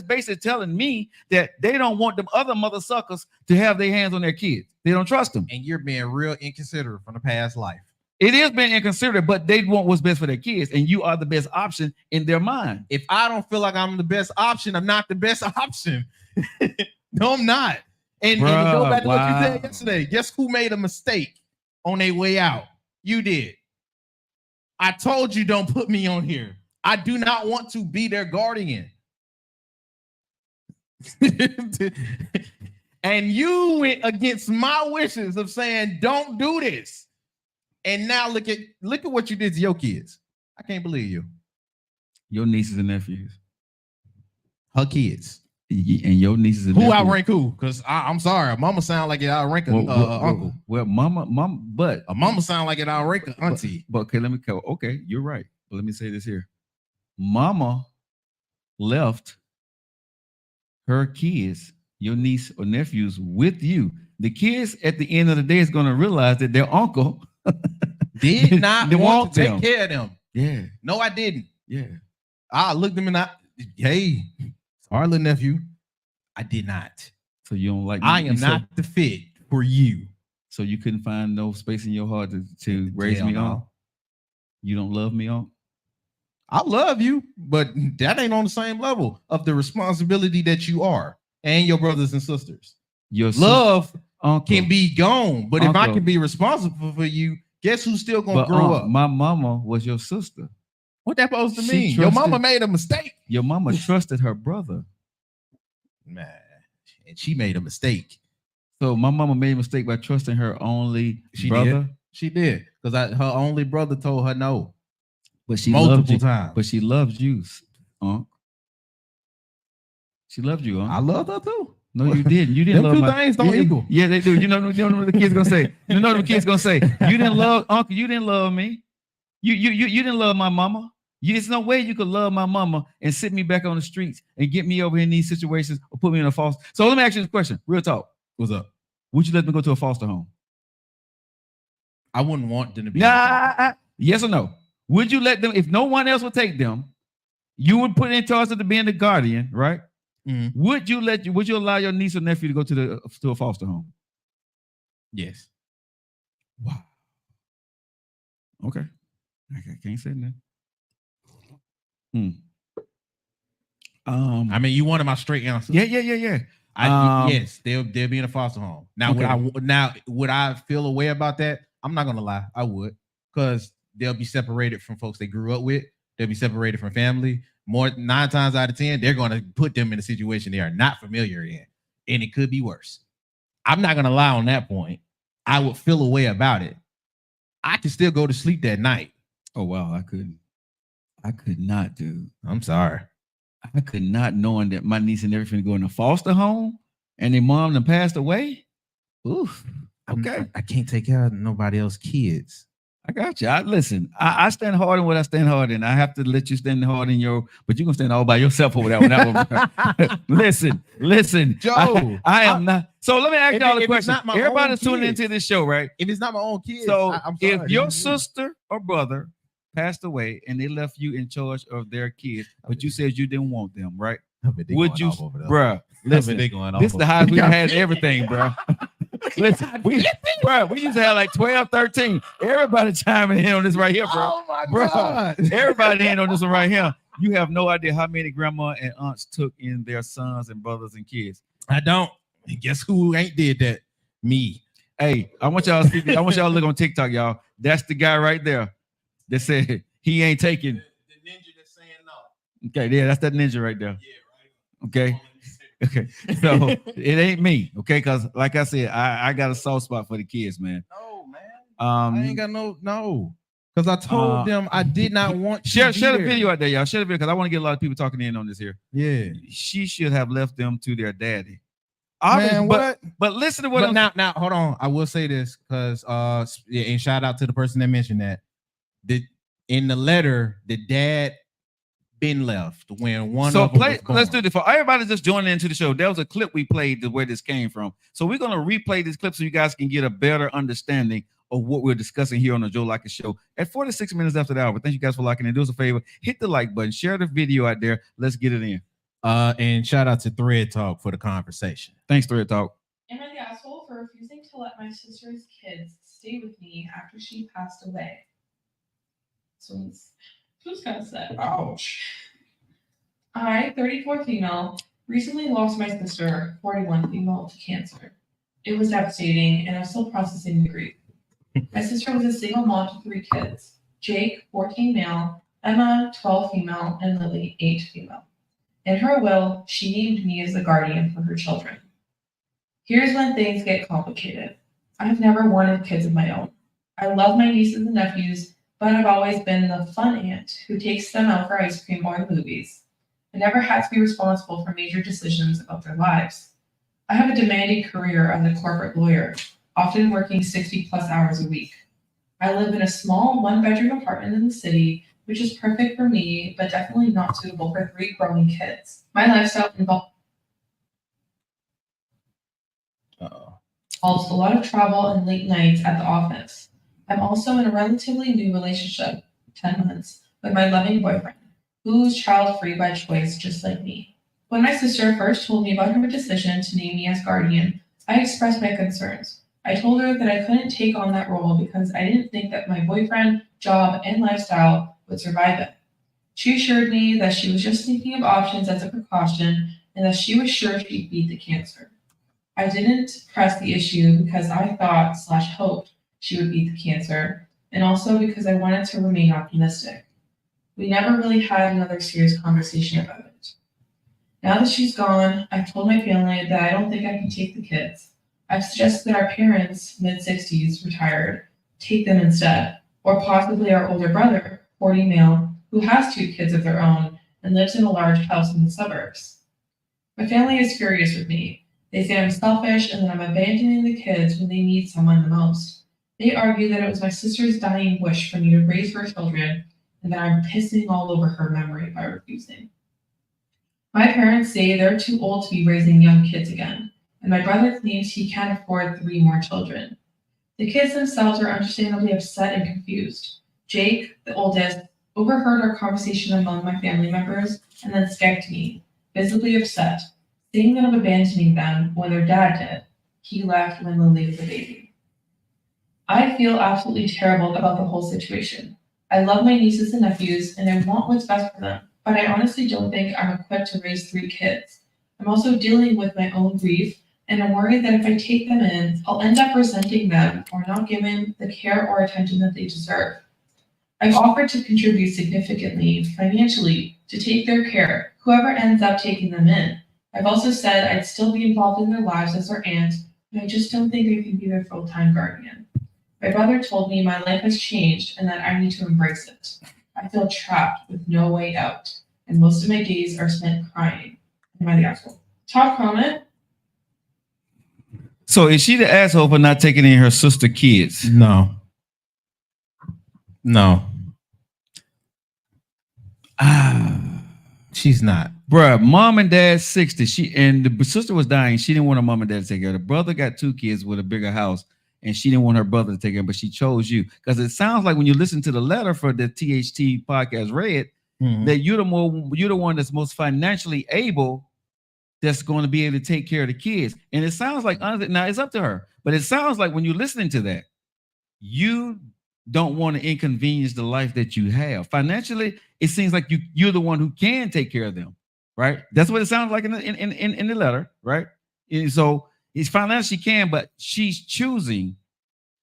basically telling me that they don't want them other mother suckers to have their hands on their kids. They don't trust them. And you're being real inconsiderate from the past life. It is being inconsiderate, but they want what's best for their kids, and you are the best option in their mind. If I don't feel like I'm the best option, I'm not the best option. No, I'm not. And to go back to what you said yesterday, guess who made a mistake on their way out? You did. I told you don't put me on here. I do not want to be their guardian. And you went against my wishes of saying don't do this. And now look at what you did to your kids. I can't believe you. Your nieces and nephews. Her kids. And your nieces and who nephews. outrank who? Because I'm sorry, mama sound like it outrank uncle. Well, mama, but a mama sound like it outrank auntie. But okay, let me go. Okay, you're right. But let me say this here. Mama left her kids, your niece or nephews, with you. The kids at the end of the day is going to realize that their uncle did not want to take care of them. Yeah. No, I didn't. Yeah. I looked them in the hey, sorry, little nephew. I did not. So you don't like me? I am not the fit for you. So you couldn't find no space in your heart to raise me on? You don't love me on? I love you, but that ain't on the same level of the responsibility that you are and your brothers and sisters. Your love can be gone, but if I can be responsible for you, guess who's still gonna grow up? My mama was your sister. What that supposed to mean? Your mama made a mistake. Your mama trusted her brother. Man, and she made a mistake. So my mama made a mistake by trusting her only brother. She did, because her only brother told her no. But she multiple times. But she loves you, She loved you, I loved her too. No, you didn't. You didn't love my things don't equal. Yeah, they do. You know what the kids gonna say. You know what the kids gonna say. You didn't love Uncle. You didn't love me. You didn't love my mama. There's no way you could love my mama and sit me back on the streets and get me over in these situations or put me in a foster. So let me ask you this question. Real talk. What's up? Would you let them go to a foster home? I wouldn't want them to be. Yes or no? Would you let them, if no one else would take them, you would put in charge of being the guardian, right? Mm-hmm. Would you allow your niece or nephew to go to a foster home? Yes. Wow. Okay. I can't say that. I mean, you wanted my straight answer. Yeah. Yes, they'll be in a foster home. Now, would I feel a way about that? I'm not gonna lie, I would, because they'll be separated from folks they grew up with. They'll be separated from family. 9 times out of 10, they're going to put them in a situation they are not familiar in, and it could be worse. I'm not going to lie on that point. I would feel a way about it. I could still go to sleep that night. Oh, wow, I couldn't. I could not, dude. I'm sorry. I could not, knowing that my niece and everything go in a foster home and their mom done passed away. Oof. Okay. I can't take care of nobody else's kids. I got you. Listen, I stand hard in what I stand hard in. I have to let you stand hard in but you're going to stand all by yourself over that one. Listen, Joe. I am not. So let me ask y'all a question. Everybody's tuning kids. into this show, right? If it's not my own kids, so I'm sorry, if your sister or brother passed away and they left you in charge of their kids, but you said you didn't want them, right? Would you, bruh? Listen, this is the highest we've had everything, bruh. Listen, we used to have like 12, 13. Everybody chiming in on this right here, bro. Oh my God. Everybody in on this one right here. You have no idea how many grandma and aunts took in their sons and brothers and kids. I don't. Guess who ain't did that? Me. Hey, I want y'all to look on TikTok, y'all. That's the guy right there that said he ain't taking. The ninja that's saying no. Okay, yeah, that's that ninja right there. Yeah, right. Okay. Okay, so it ain't me, okay? Because like I said, I got a soft spot for the kids, man. No, man. I ain't got no. Because I told them I did not want. Share the video out there, y'all. Share the video because I want to get a lot of people talking in on this here. Yeah, she should have left them to their daddy. Man, what? But listen to what. Now, hold on. I will say this because and shout out to the person that mentioned that. In the letter, the dad been left when one of them was born. Let's do this for everybody just joining into the show. There was a clip we played where this came from. So we're going to replay this clip so you guys can get a better understanding of what we're discussing here on the Joe Lockett Show at 46 minutes after the hour. Thank you guys for locking in. Do us a favor, hit the like button, share the video out there. Let's get it in. And shout out to Thread Talk for the conversation. Thanks, Thread Talk. Am I the asshole for refusing to let my sister's kids stay stay with me after she passed away. So it's kind of sad. Ouch. I, 34 female, recently lost my sister, 41 female, to cancer. It was devastating, and I'm still processing the grief. My sister was a single mom to 3 kids: Jake, 14 male, Emma, 12 female, and Lily, 8 female. In her will, she named me as the guardian for her children. Here's when things get complicated. I've never wanted kids of my own. I love my nieces and nephews, but I've always been the fun aunt who takes them out for ice cream or the movies. I never had to be responsible for major decisions about their lives. I have a demanding career as a corporate lawyer, often working 60+ hours a week. I live in a small 1-bedroom apartment in the city, which is perfect for me, but definitely not suitable for 3 growing kids. My lifestyle involves a lot of travel and late nights at the office. I'm also in a relatively new relationship, 10 months, with my loving boyfriend, who's child-free by choice, just like me. When my sister first told me about her decision to name me as guardian, I expressed my concerns. I told her that I couldn't take on that role because I didn't think that my boyfriend, job, and lifestyle would survive it. She assured me that she was just thinking of options as a precaution and that she was sure she'd beat the cancer. I didn't press the issue because I thought/hoped she would beat the cancer, and also because I wanted to remain optimistic. We never really had another serious conversation about it. Now that she's gone, I've told my family that I don't think I can take the kids. I've suggested that our parents, mid-60s, retired, take them instead, or possibly our older brother, 40 male, who has 2 kids of their own and lives in a large house in the suburbs. My family is furious with me. They say I'm selfish and that I'm abandoning the kids when they need someone the most. They argue that it was my sister's dying wish for me to raise her children and that I'm pissing all over her memory by refusing. My parents say they're too old to be raising young kids again, and my brother claims he can't afford 3 more children. The kids themselves are understandably upset and confused. Jake, the oldest, overheard our conversation among my family members and then Skyped me, visibly upset, saying that I'm abandoning them when their dad did. He left when Lily was a baby. I feel absolutely terrible about the whole situation. I love my nieces and nephews, and I want what's best for them, but I honestly don't think I'm equipped to raise 3 kids. I'm also dealing with my own grief, and I'm worried that if I take them in, I'll end up resenting them or not giving the care or attention that they deserve. I've offered to contribute significantly financially to take their care, whoever ends up taking them in. I've also said I'd still be involved in their lives as their aunt, but I just don't think I can be their full-time guardian. My brother told me my life has changed and that I need to embrace it. I feel trapped with no way out, and most of my days are spent crying. Am I the asshole? Top comment. So is she the asshole for not taking in her sister kids? No. She's not. Bruh, mom and dad 60. The sister was dying. She didn't want her mom and dad to take care. The brother got 2 kids with a bigger house, and she didn't want her brother to take care, but she chose you. Because it sounds like when you listen to the letter for the THT podcast read, that you're the one that's most financially able that's going to be able to take care of the kids. And it sounds like, now it's up to her, but it sounds like when you're listening to that, you don't want to inconvenience the life that you have. Financially, it seems like you're the one who can take care of them, right? That's what it sounds like in the letter, right? And so it's financially can, but she's choosing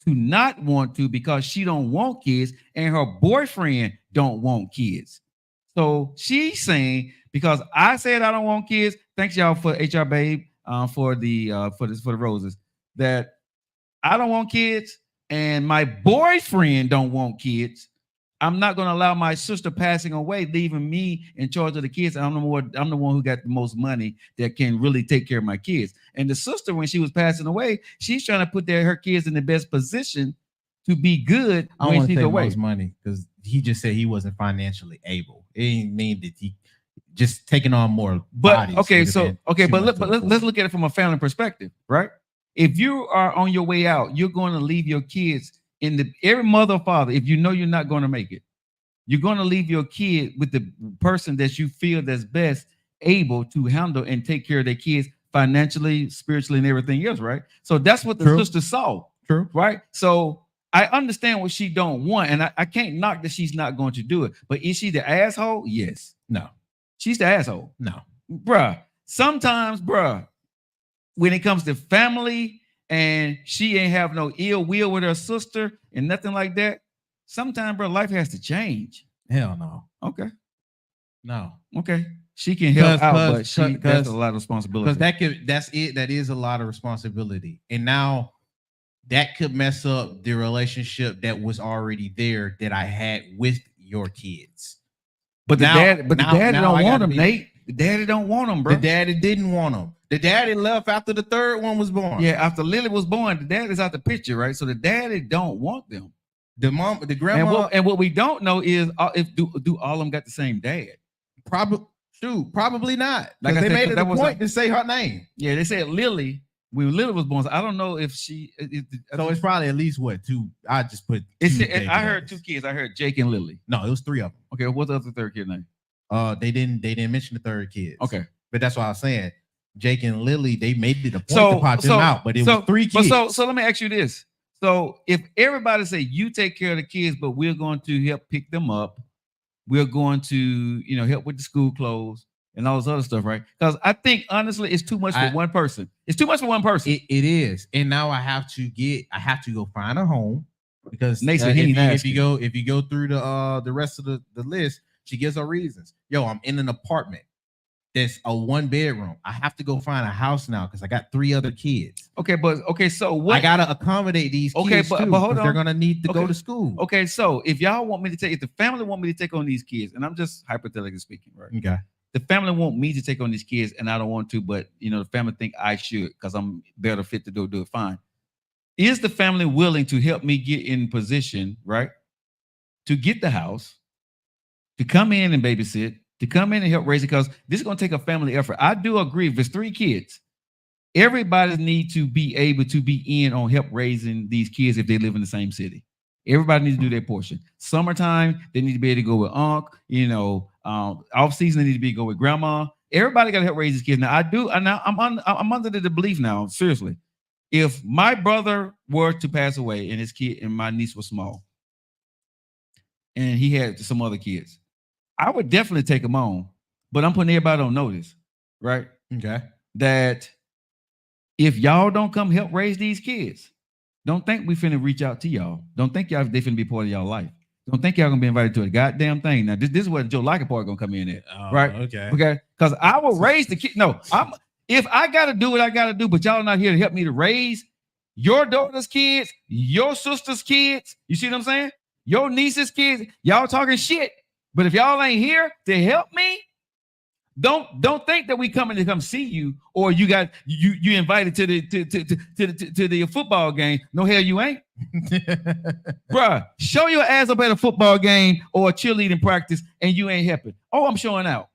to not want to because she don't want kids and her boyfriend don't want kids. So she's saying, because I said I don't want kids, thanks y'all for HR Babe for the roses, that I don't want kids and my boyfriend don't want kids. I'm not going to allow my sister passing away, leaving me in charge of the kids. I'm the one who got the most money that can really take care of my kids. And the sister, when she was passing away, she's trying to put her kids in the best position to be good I don't when want to she's say away. most money because he just said he wasn't financially able. It didn't mean that he just taking on more bodies. But let's look at it from a family perspective, right? If you are on your way out, you're going to leave your kids every mother or father, if you know you're not going to make it, you're going to leave your kid with the person that you feel that's best able to handle and take care of their kids financially, spiritually, and everything else, right? So that's what the sister saw. True. Right? So I understand what she don't want, and I can't knock that she's not going to do it. But is she the asshole? Yes. No. She's the asshole. No. Bruh. Sometimes, bruh, when it comes to family and she ain't have no ill will with her sister and nothing like that, sometimes, bro, life has to change. Hell no. Okay. No. Okay. She can help out, but that's a lot of responsibility. Because that is a lot of responsibility. And now that could mess up the relationship that was already there that I had with your kids. But the daddy don't want them, Nate. The daddy don't want them, bro. The daddy didn't want them. The daddy left after the third one was born. Yeah, after Lily was born, the daddy's out the picture, right? So the daddy don't want them. The mom, the grandma, and what we don't know is if do all of them got the same dad? Probably not. Like they made it a point to say her name. Yeah, they said Lily when Lily was born. So I don't know if she. So it's probably at least what two? I just put. I heard 2 kids. I heard Jake and Lily. No, it was 3 of them. Okay, what's the other third kid name? They didn't mention the third kid. Okay, but that's what I was saying. Jake and Lily, they made it a point to pop them out, but it was 3 kids. So let me ask you this: so if everybody say you take care of the kids, but we're going to help pick them up, we're going to help with the school clothes and all this other stuff, right? Because I think honestly, it's too much for one person. It's too much for one person. It is, and now I have to go find a home because if you go through the rest of the list, she gives her reasons. Yo, I'm in an apartment. That's a 1-bedroom. I have to go find a house now because I got 3 other kids. So what? I gotta accommodate these kids but hold on. They're gonna need to go to school. Okay, so if the family want me to take on these kids, and I'm just hypothetically speaking, right? Okay. The family want me to take on these kids, and I don't want to, but the family think I should because I'm better fit to do it. Fine. Is the family willing to help me get in position, right, to get the house, to come in and babysit, to come in and help raise it? Because this is going to take a family effort. I do agree. If it's 3 kids, everybody needs to be able to be in on help raising these kids if they live in the same city. Everybody needs to do their portion. Summertime, they need to be able to go with Unc. Off season, they need to be go with Grandma. Everybody got to help raise these kids. Now I do, and now I'm under the belief now. Seriously, if my brother were to pass away and his kid and my niece was small, and he had some other kids, I would definitely take them on. But I'm putting everybody on notice, right? Okay. That if y'all don't come help raise these kids, don't think we finna reach out to y'all. Don't think they finna be part of y'all life. Don't think y'all gonna be invited to a goddamn thing. Now, this is where the Joe Lockett part gonna come in at, right? Okay. Because I will raise the kid. No, if I gotta do what I gotta do, but y'all not here to help me to raise your daughter's kids, your sister's kids. You see what I'm saying? Your niece's kids. Y'all talking shit. But if y'all ain't here to help me, don't think that we coming to come see you or you invited to the football game. No, hell you ain't. Bruh, show your ass up at a football game or a cheerleading practice and you ain't helping. Oh, I'm showing out.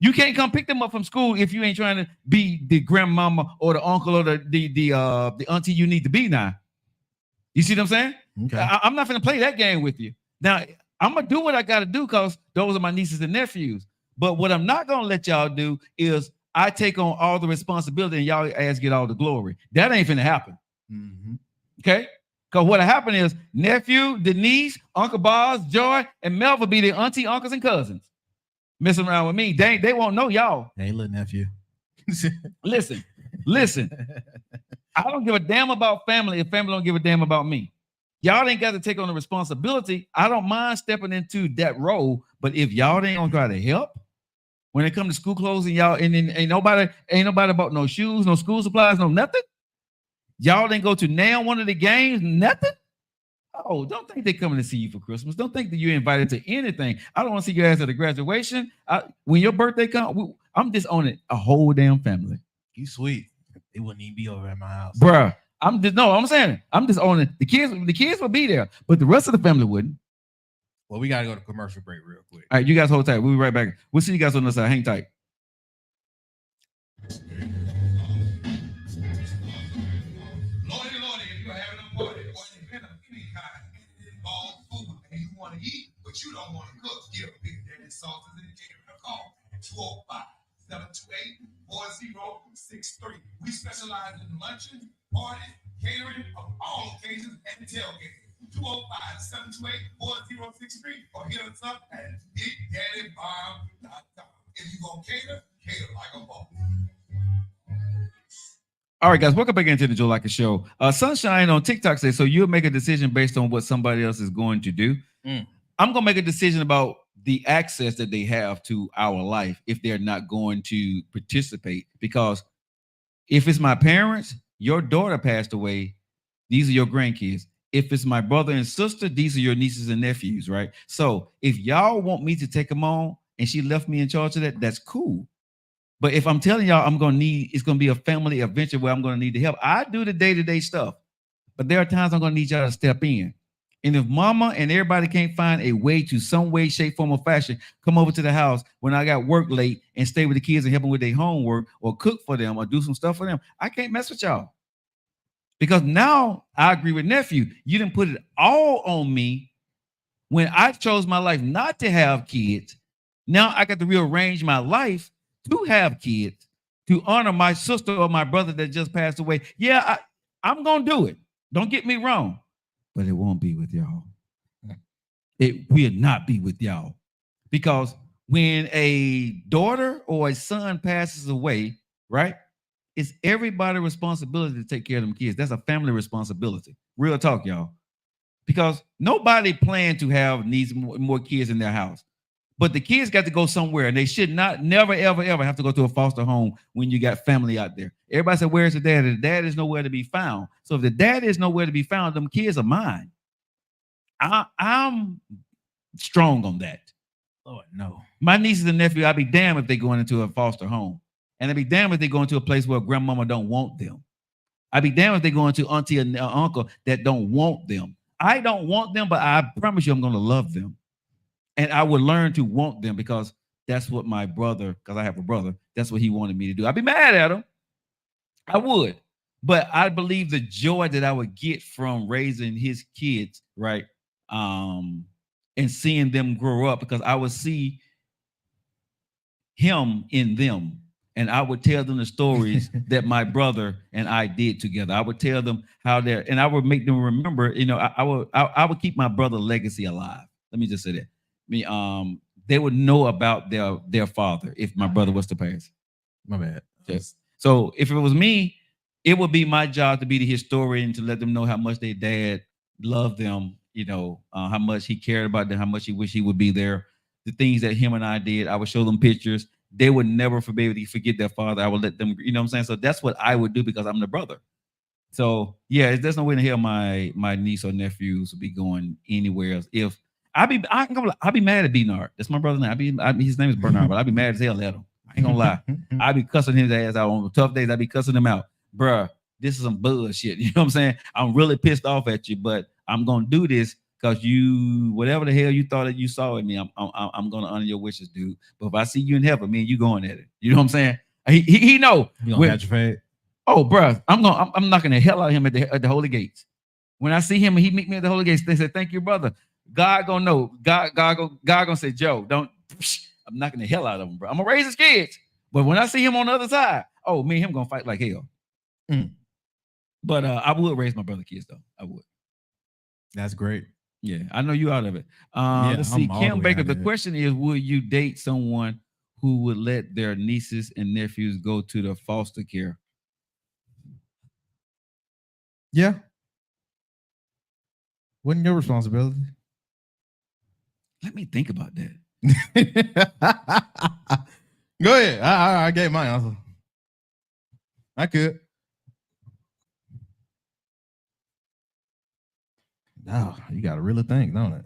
You can't come pick them up from school if you ain't trying to be the grandmama or the uncle or the auntie you need to be now. You see what I'm saying? Okay. I'm not gonna play that game with you. Now, I'm gonna do what I gotta do because those are my nieces and nephews. But what I'm not gonna let y'all do is I take on all the responsibility and y'all ass get all the glory. That ain't finna happen. Mm-hmm. Okay? Because what'll happen is nephew, Denise, Uncle Boz, Joy, and Mel will be the auntie, uncles, and cousins. Messing around with me. They won't know y'all. Hey, little nephew. Listen. I don't give a damn about family if family don't give a damn about me. Y'all ain't got to take on the responsibility. I don't mind stepping into that role, but if y'all ain't gonna try to help when it comes to school clothes and y'all and ain't nobody about no shoes, no school supplies, no nothing. Y'all didn't go to one of the games, nothing. Oh, don't think they coming to see you for Christmas. Don't think that you're invited to anything. I don't want to see your ass at a graduation. When your birthday comes, I'm disowning a whole damn family. You sweet. They wouldn't even be over at my house, bruh. I'm just owning the kids. The kids will be there, but the rest of the family wouldn't. Well, we gotta go to commercial break real quick. All right, you guys hold tight. We'll be right back. We'll see you guys on the side. Hang tight. Lordy, if you're having a party or an event of any kind, it involves food and you want to eat, but you don't want to cook, give Big Daddy Sauces and Catering a call at 205-728-4063. We specialize in luncheon, parties, catering of all occasions and tailgating. 205-728-4063 or hit us up at BigDaddyBomb.com. If you gonna cater like a boss. All right, guys, welcome back into the Joe Lockett Show. Sunshine on TikTok says, so you'll make a decision based on what somebody else is going to do. I'm going to make a decision about the access that they have to our life if they're not going to participate. Because if it's my parents, your daughter passed away, these are your grandkids. If it's my brother and sister, these are your nieces and nephews, right? So if y'all want me to take them on and she left me in charge of that, that's cool. But if I'm telling y'all it's going to be a family adventure where I'm going to need the help. I do the day-to-day stuff, but there are times I'm going to need y'all to step in. And if mama and everybody can't find a way to some way, shape, form, or fashion, come over to the house when I got work late and stay with the kids and help them with their homework or cook for them or do some stuff for them, I can't mess with y'all. Because now I agree with nephew. You didn't put it all on me when I chose my life not to have kids. Now I got to rearrange my life to have kids, to honor my sister or my brother that just passed away. Yeah, I'm going to do it. Don't get me wrong. But it won't be with y'all. It will not be with y'all. Because when a daughter or a son passes away, right, it's everybody's responsibility to take care of them kids. That's a family responsibility. Real talk, y'all. Because nobody planned to have more kids in their house. But the kids got to go somewhere, and they should never, ever, ever have to go to a foster home when you got family out there. Everybody said, where's the dad? The dad is nowhere to be found. So if the dad is nowhere to be found, them kids are mine. I'm strong on that. Lord, no. My nieces and nephews, I'd be damned if they're going into a foster home. And I'd be damned if they go into a place where grandmama don't want them. I'd be damned if they go into auntie and uncle that don't want them. I don't want them, but I promise you I'm going to love them. And I would learn to want them because that's what my brother, because I have a brother, that's what he wanted me to do. I'd be mad at him. I would. But I believe the joy that I would get from raising his kids, right? And seeing them grow up, because I would see him in them. And I would tell them the stories that my brother and I did together. I would tell them how and I would make them remember, I would keep my brother's legacy alive. Let me just say that. They would know about their father if my brother was to pass. My bad. Yes. So if it was me, it would be my job to be the historian, to let them know how much their dad loved them, how much he cared about them, how much he wished he would be there, the things that him and I did. I would show them pictures. They would never forget their father. I would let them, you know what I'm saying? So that's what I would do because I'm the brother. So yeah, there's no way in hell my niece or nephews would be going anywhere else. If I'd be mad at Bernard. That's my brother's name. His name is Bernard, but I'd be mad as hell at him. I ain't gonna lie. I'd be cussing his ass out on tough days. I'd be cussing him out. Bruh, this is some bullshit. You know what I'm saying? I'm really pissed off at you, but I'm gonna do this because whatever the hell you thought that you saw in me, I'm gonna honor your wishes, dude. But if I see you in heaven, me and you going at it. You know what I'm saying? He know. You gonna catch your fade? Oh, bruh, I'm knocking the hell out of him at the holy gates. When I see him and he meet me at the holy gates, they said, "Thank you, brother." God gonna know. God gonna say, "Joe, don't." I'm knocking the hell out of him, bro. I'm gonna raise his kids, but when I see him on the other side, me and him gonna fight like hell. But I would raise my brother's kids, though. I would. That's great. Yeah, I know you out of it. Let's see, Kim Baker. The question is, would you date someone who would let their nieces and nephews go to the foster care? Yeah. Wasn't your responsibility? Let me think about that. Go ahead. I gave my answer. I could. No, you got to really think, don't it?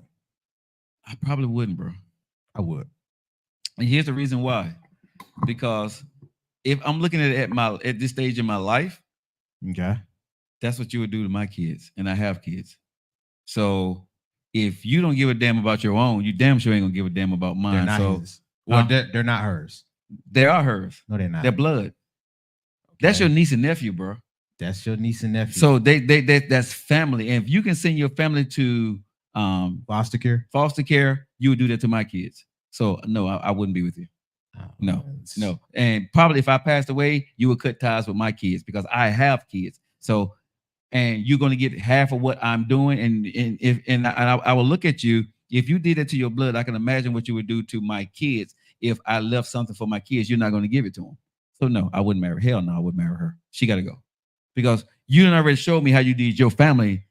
I probably wouldn't, bro. I would. And here's the reason why. Because if I'm looking at it at this stage in my life, okay, that's what you would do to my kids, and I have kids. So if you don't give a damn about your own, you damn sure ain't gonna give a damn about mine. They're not his. Well, they're not hers. They are hers. No, they're not. They're blood. Okay. That's your niece and nephew, bro. That's your niece and nephew. So that's family. And if you can send your family to foster care, you would do that to my kids. So no, I wouldn't be with you. Oh, no. And probably if I passed away, you would cut ties with my kids because I have kids. So and you're going to get half of what I'm doing. And I will look at you. If you did it to your blood, I can imagine what you would do to my kids. If I left something for my kids, you're not going to give it to them. So no, I wouldn't marry. Hell no, I wouldn't marry her. She got to go, because you done already showed me how you did your family.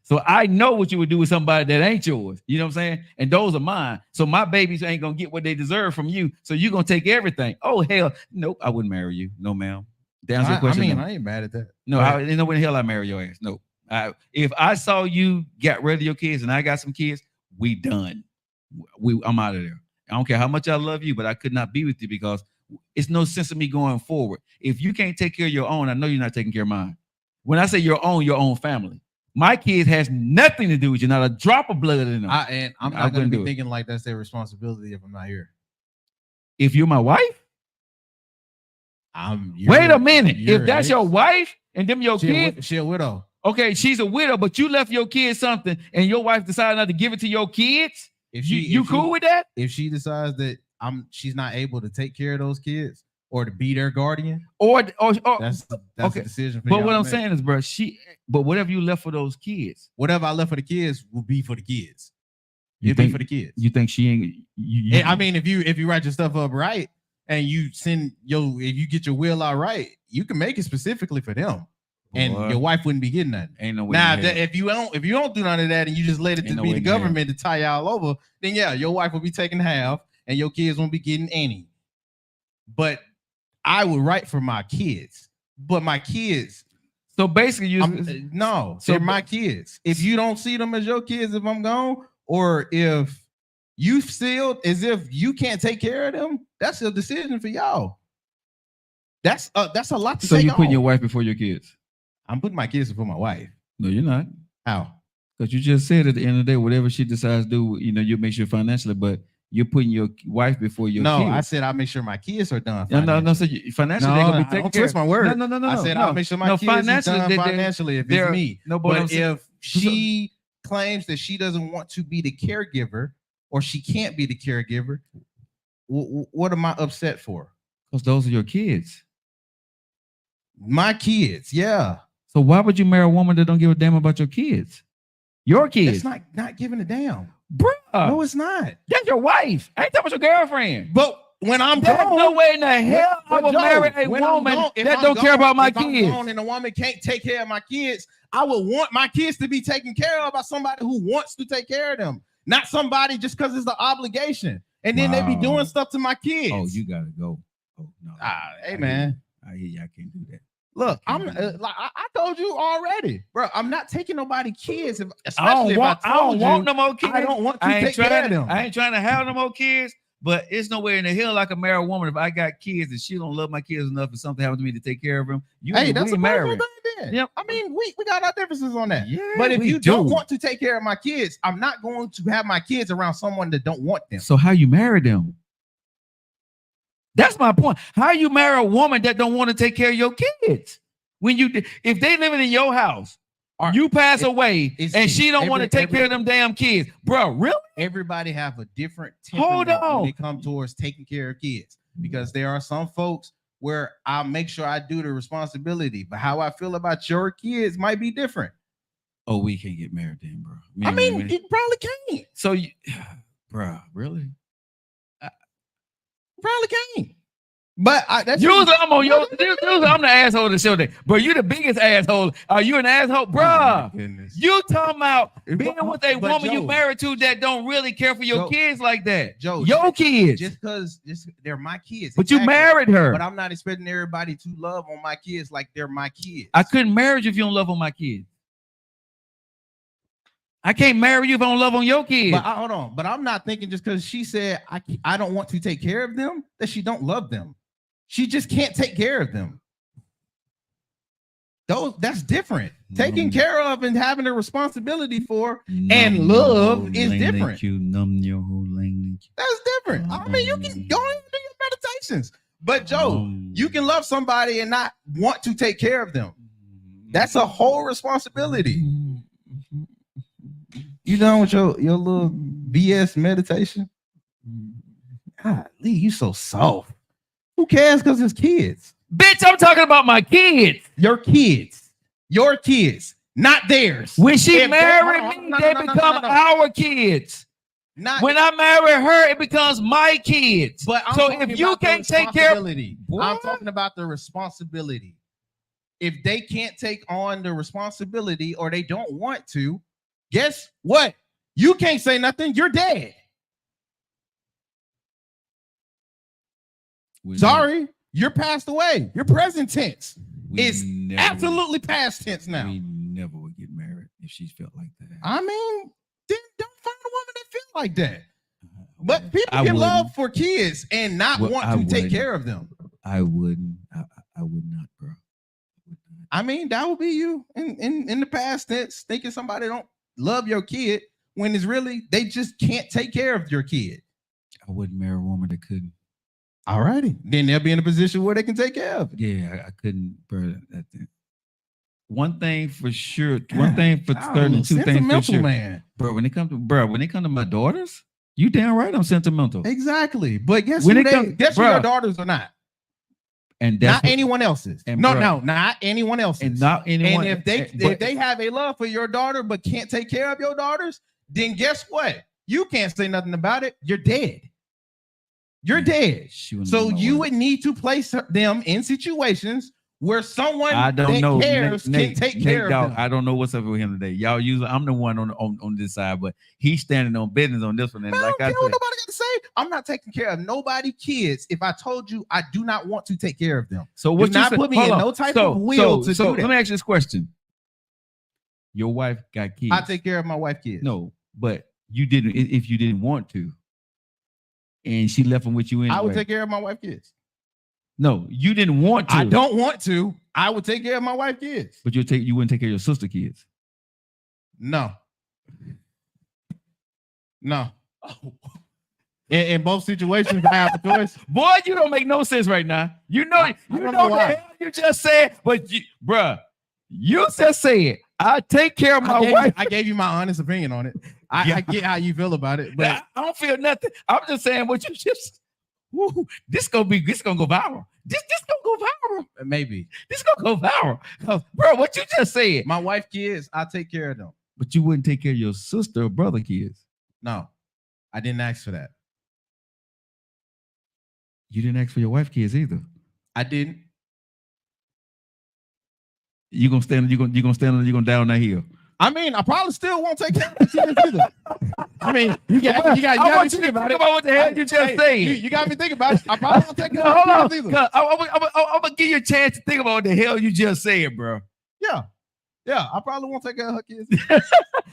So I know what you would do with somebody that ain't yours. You know what I'm saying? And those are mine. So my babies ain't gonna get what they deserve from you. So you're gonna take everything. Oh hell, nope, I wouldn't marry you. No, ma'am. To answer your question, no. I ain't mad at that. No, ain't no way in hell I marry your ass. No. If I saw you got rid of your kids and I got some kids, we done. I'm out of there. I don't care how much I love you, but I could not be with you, because it's no sense of me going forward. If you can't take care of your own, I know you're not taking care of mine. When I say your own family. My kids has nothing to do with you, not a drop of blood in them. And I'm not going to be thinking like that's their responsibility if I'm not here. If you're my wife, wait a minute. If that's your wife and them your kids, she a widow. Okay, she's a widow, but you left your kids something, and your wife decided not to give it to your kids. You cool with that? If she decides that she's not able to take care of those kids, or to be their guardian, or that's okay. A decision for but what I'm saying is, bro, but whatever you left for those kids, whatever I left for the kids will be for the kids. It'll be for the kids. You think she ain't? I mean, if you write your stuff up right and you if you get your will out right, you can make it specifically for them, and your wife wouldn't be getting nothing. Ain't no way. Now, if you don't do none of that and you just let it to be the government to tie y'all over, then yeah, your wife will be taking half and your kids won't be getting any. But I would write for my kids, but my kids. So basically, they're my kids. If you don't see them as your kids, if I'm gone, or if you feel as if you can't take care of them, that's a decision for y'all. That's a lot to take on. So you're putting your wife before your kids? I'm putting my kids before my wife. No, you're not. How? Because you just said at the end of the day, whatever she decides to do, you make sure financially, but you're putting your wife before your kids. No, I said I'll make sure my kids are done. No. So financially, they're gonna be taken care of. Twist my word. No. I said I'll make sure my kids are done financially if it's me. No, but if she claims that she doesn't want to be the caregiver, or she can't be the caregiver, what am I upset for? Because those are your kids. My kids, yeah. So why would you marry a woman that don't give a damn about your kids? Your kids. It's not giving a damn. Bruh. No, it's not. That's your wife. I ain't talking about your girlfriend. But when I'm There's gone, no way in the hell I would marry a woman that don't care about my kids. And a woman can't take care of my kids, I would want my kids to be taken care of by somebody who wants to take care of them, not somebody just because it's the obligation. And then they be doing stuff to my kids. Oh, you gotta go. Oh no. Hey man. I hear you. I can't do that. Look, I told you already, bro. I'm not taking nobody kids. I don't want no more kids. I don't want to take care of them. I ain't trying to have no more kids, but it's nowhere in the hell I can marry a woman if I got kids and she don't love my kids enough and something happens to me to take care of them. That's a personal thing then. Yep. I mean, we got our differences on that. Yeah, but if you don't want to take care of my kids, I'm not going to have my kids around someone that don't want them. So how you marry them? That's my point. How you marry a woman that don't want to take care of your kids? If they living in your house, you pass away, and she don't want to take care of them damn kids, bro. Really? Everybody have a different temperament when they come towards taking care of kids, because there are some folks where I'll make sure I do the responsibility, but how I feel about your kids might be different. Oh, we can't get married then, bro. I mean, you probably can't. So, bro, really? Probably can't. But that's I'm the asshole of the show day. Bro, you the biggest asshole. Are you an asshole? Bro, you talking about being with a woman Joe, you married to that don't really care for your kids like that. Joe, your kids. Just because they're my kids. But you married her. But I'm not expecting everybody to love on my kids like they're my kids. I couldn't marry you if you don't love on my kids. I can't marry you if I don't love on your kids. But hold on. But I'm not thinking just because she said I don't want to take care of them that she don't love them. She just can't take care of them. That's different. Taking care of and having a responsibility for and love is different. That's different. I mean, you can go and do your meditations. But Joe, you can love somebody and not want to take care of them. That's a whole responsibility. You done with your little BS meditation? God, Lee, you so soft. Who cares? Because it's kids. Bitch, I'm talking about my kids. Your kids. your kids, not theirs. When she If married hold on, me, no, they no, no, no, become no, no. our kids. Not, When I marry her, it becomes my kids. but I'm so talking if you about the can't take care of, responsibility. I'm What? talking about the responsibility. If they can't take on the responsibility or they don't want to, guess what? You can't say nothing. You're dead. Sorry, you're passed away. You're present tense. It's absolutely past tense now. We never would get married if she felt like that. I mean, then don't find a woman that feels like that. But I people can wouldn't. love for kids and not Well, want I to take wouldn't. care of them. I wouldn't. I would not, bro. I mean, that would be you in the past tense, thinking somebody don't love your kid when it's really they just can't take care of your kid. I wouldn't marry a woman that couldn't. All righty. Then they'll be in a position where they can take care of it. Yeah, I couldn't, bro. One thing for sure. One thing for certain. Two things for Sentimental, sure, man. bro. When it comes to my daughters, you damn right I'm sentimental. Exactly. But guess When who it they, comes- guess who bruh. your daughters are not? And that's Not anyone else's. and No, bruh. no, not anyone else's. and not anyone. And if they have a love for your daughter but can't take care of your daughters, then guess what? You can't say nothing about it. You're dead. You're dead. So you would need to place them in situations where someone I don't that know. cares Nate, can take care dog, of them. I don't know what's up with him today. Y'all usually I'm the one on this side, but he's standing on business on this one. And Man, I like don't I care what said, nobody got to say. I'm not taking care of nobody kids if I told you I do not want to take care of them. so what Do you not said- put me hold in on. no type of will to do Let that. me ask you this question. Your wife got kids. I take care of my wife kids. No, but you didn't if you didn't want to. And she left them with you anyway. I would take care of my wife kids. No, you didn't want to. I don't want to. I would take care of my wife kids. But you wouldn't take care of your sister kids. No. No. In both situations, I have a choice. Boy, you don't make no sense right now. You know, I you don't know know the why. hell you just said, but bruh, you just said I take care of my wife. I gave you my honest opinion on it. I get how you feel about it, but I don't feel nothing. I'm just saying what you just. Woo, this gonna go viral. This gonna go viral. maybe This gonna go viral. 'Cause, bro, what you just said. my wife kids, I take care of them. But you wouldn't take care of your sister or brother kids. No, I didn't ask for that. You didn't ask for your wife kids either. I didn't. You gonna stand. You gonna down that hill. I mean, I probably still won't take care of the kids either. I mean, you got I me want you thinking to about think it. about what the hell you just said. You got me thinking about it. I probably won't take care No, of hold on. the kids either. 'Cause I'm gonna give you a chance to think about what the hell you just said, bro. Yeah, I probably won't take care of her kids.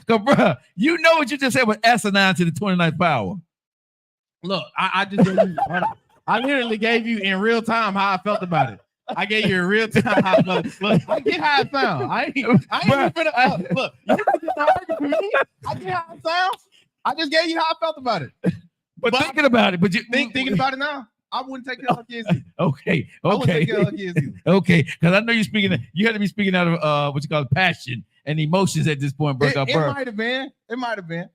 Cause, bro, you know what you just said was asinine to the 29th power. Look, I just gave you, I literally gave you in real time how I felt about it. I gave you in real time how I felt. Look, I get how it sounds. I ain't even finna, look, you just arguing for me. I get how it sounds. I just gave you how I felt about it. But thinking about it, but you Thinking about it now, I wouldn't take care of her kids either. Okay, I wouldn't take care of her okay, kids either. okay. Because I know you're speaking. You had to be speaking out of what you call passion and emotions at this point, bro. It might have been. It might have been.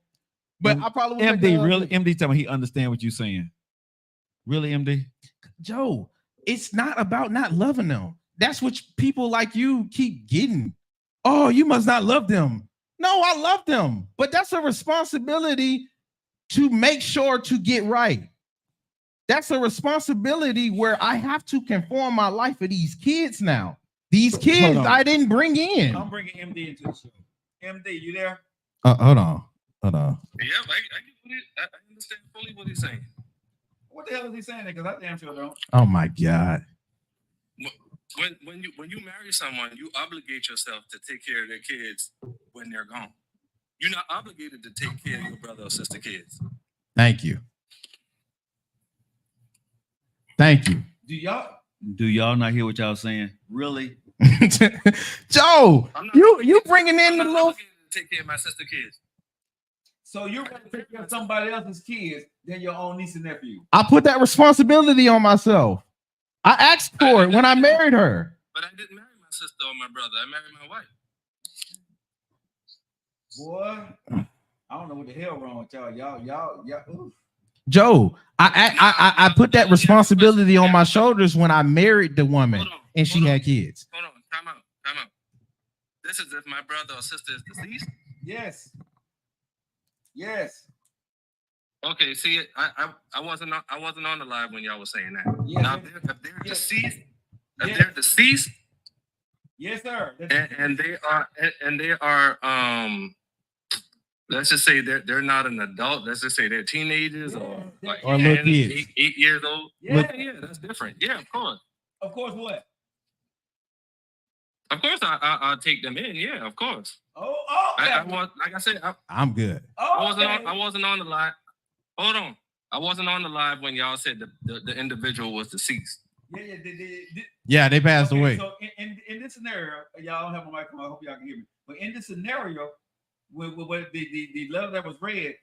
But I probably wouldn't take care MD, of her really, kids. MD, tell me he understand what you're saying. Really, MD? Joe, it's not about not loving them. That's what people like you keep getting. Oh, you must not love them. No, I love them. But that's a responsibility to make sure to get right. That's a responsibility where I have to conform my life for these kids now. These kids on. I didn't bring in. I'm bringing MD into the show. MD, you there? Hold on. Yeah, I understand fully what he's saying. What the hell is he saying? Because I damn sure don't. Oh my God. When you marry someone, you obligate yourself to take care of their kids when they're gone. You're not obligated to take care of your brother or sister kids. Thank you. Thank you. Do y'all not hear what y'all saying? Really? Joe, I'm not- you bringing in I'm the not little. obligated to take care of my sister kids. So you're going to take care of somebody else's kids than your own niece and nephew. I put that responsibility on myself. I asked for it when I married her. But I didn't marry my sister or my brother. I married my wife. Boy, I don't know what the hell wrong with y'all. Y'all. Oof. Joe, I put that responsibility on my shoulders when I married the woman Hold on. and she hold on, had kids. Hold on. Time out. this is if my brother or sister is deceased. Yes. Yes. Okay, see, I wasn't on the live when y'all was saying that. Yeah. Now, if they're Yes. deceased, if Yes. they're deceased, Yes, sir. and they are let's just say they're not an adult. Let's just say they're teenagers or like Or little 10, kids. 8 years old. Yeah. That's different. Yeah, of course. Of course, what? Of course, I'll take them in. Yeah, of course. Oh, okay. I was, like I said, I'm good. I wasn't on the live. Hold on, I wasn't on the live when y'all said the individual was deceased. Yeah, they passed away. So in this scenario, y'all don't have my mic on. I hope y'all can hear me. But in this scenario, with the letter that was read,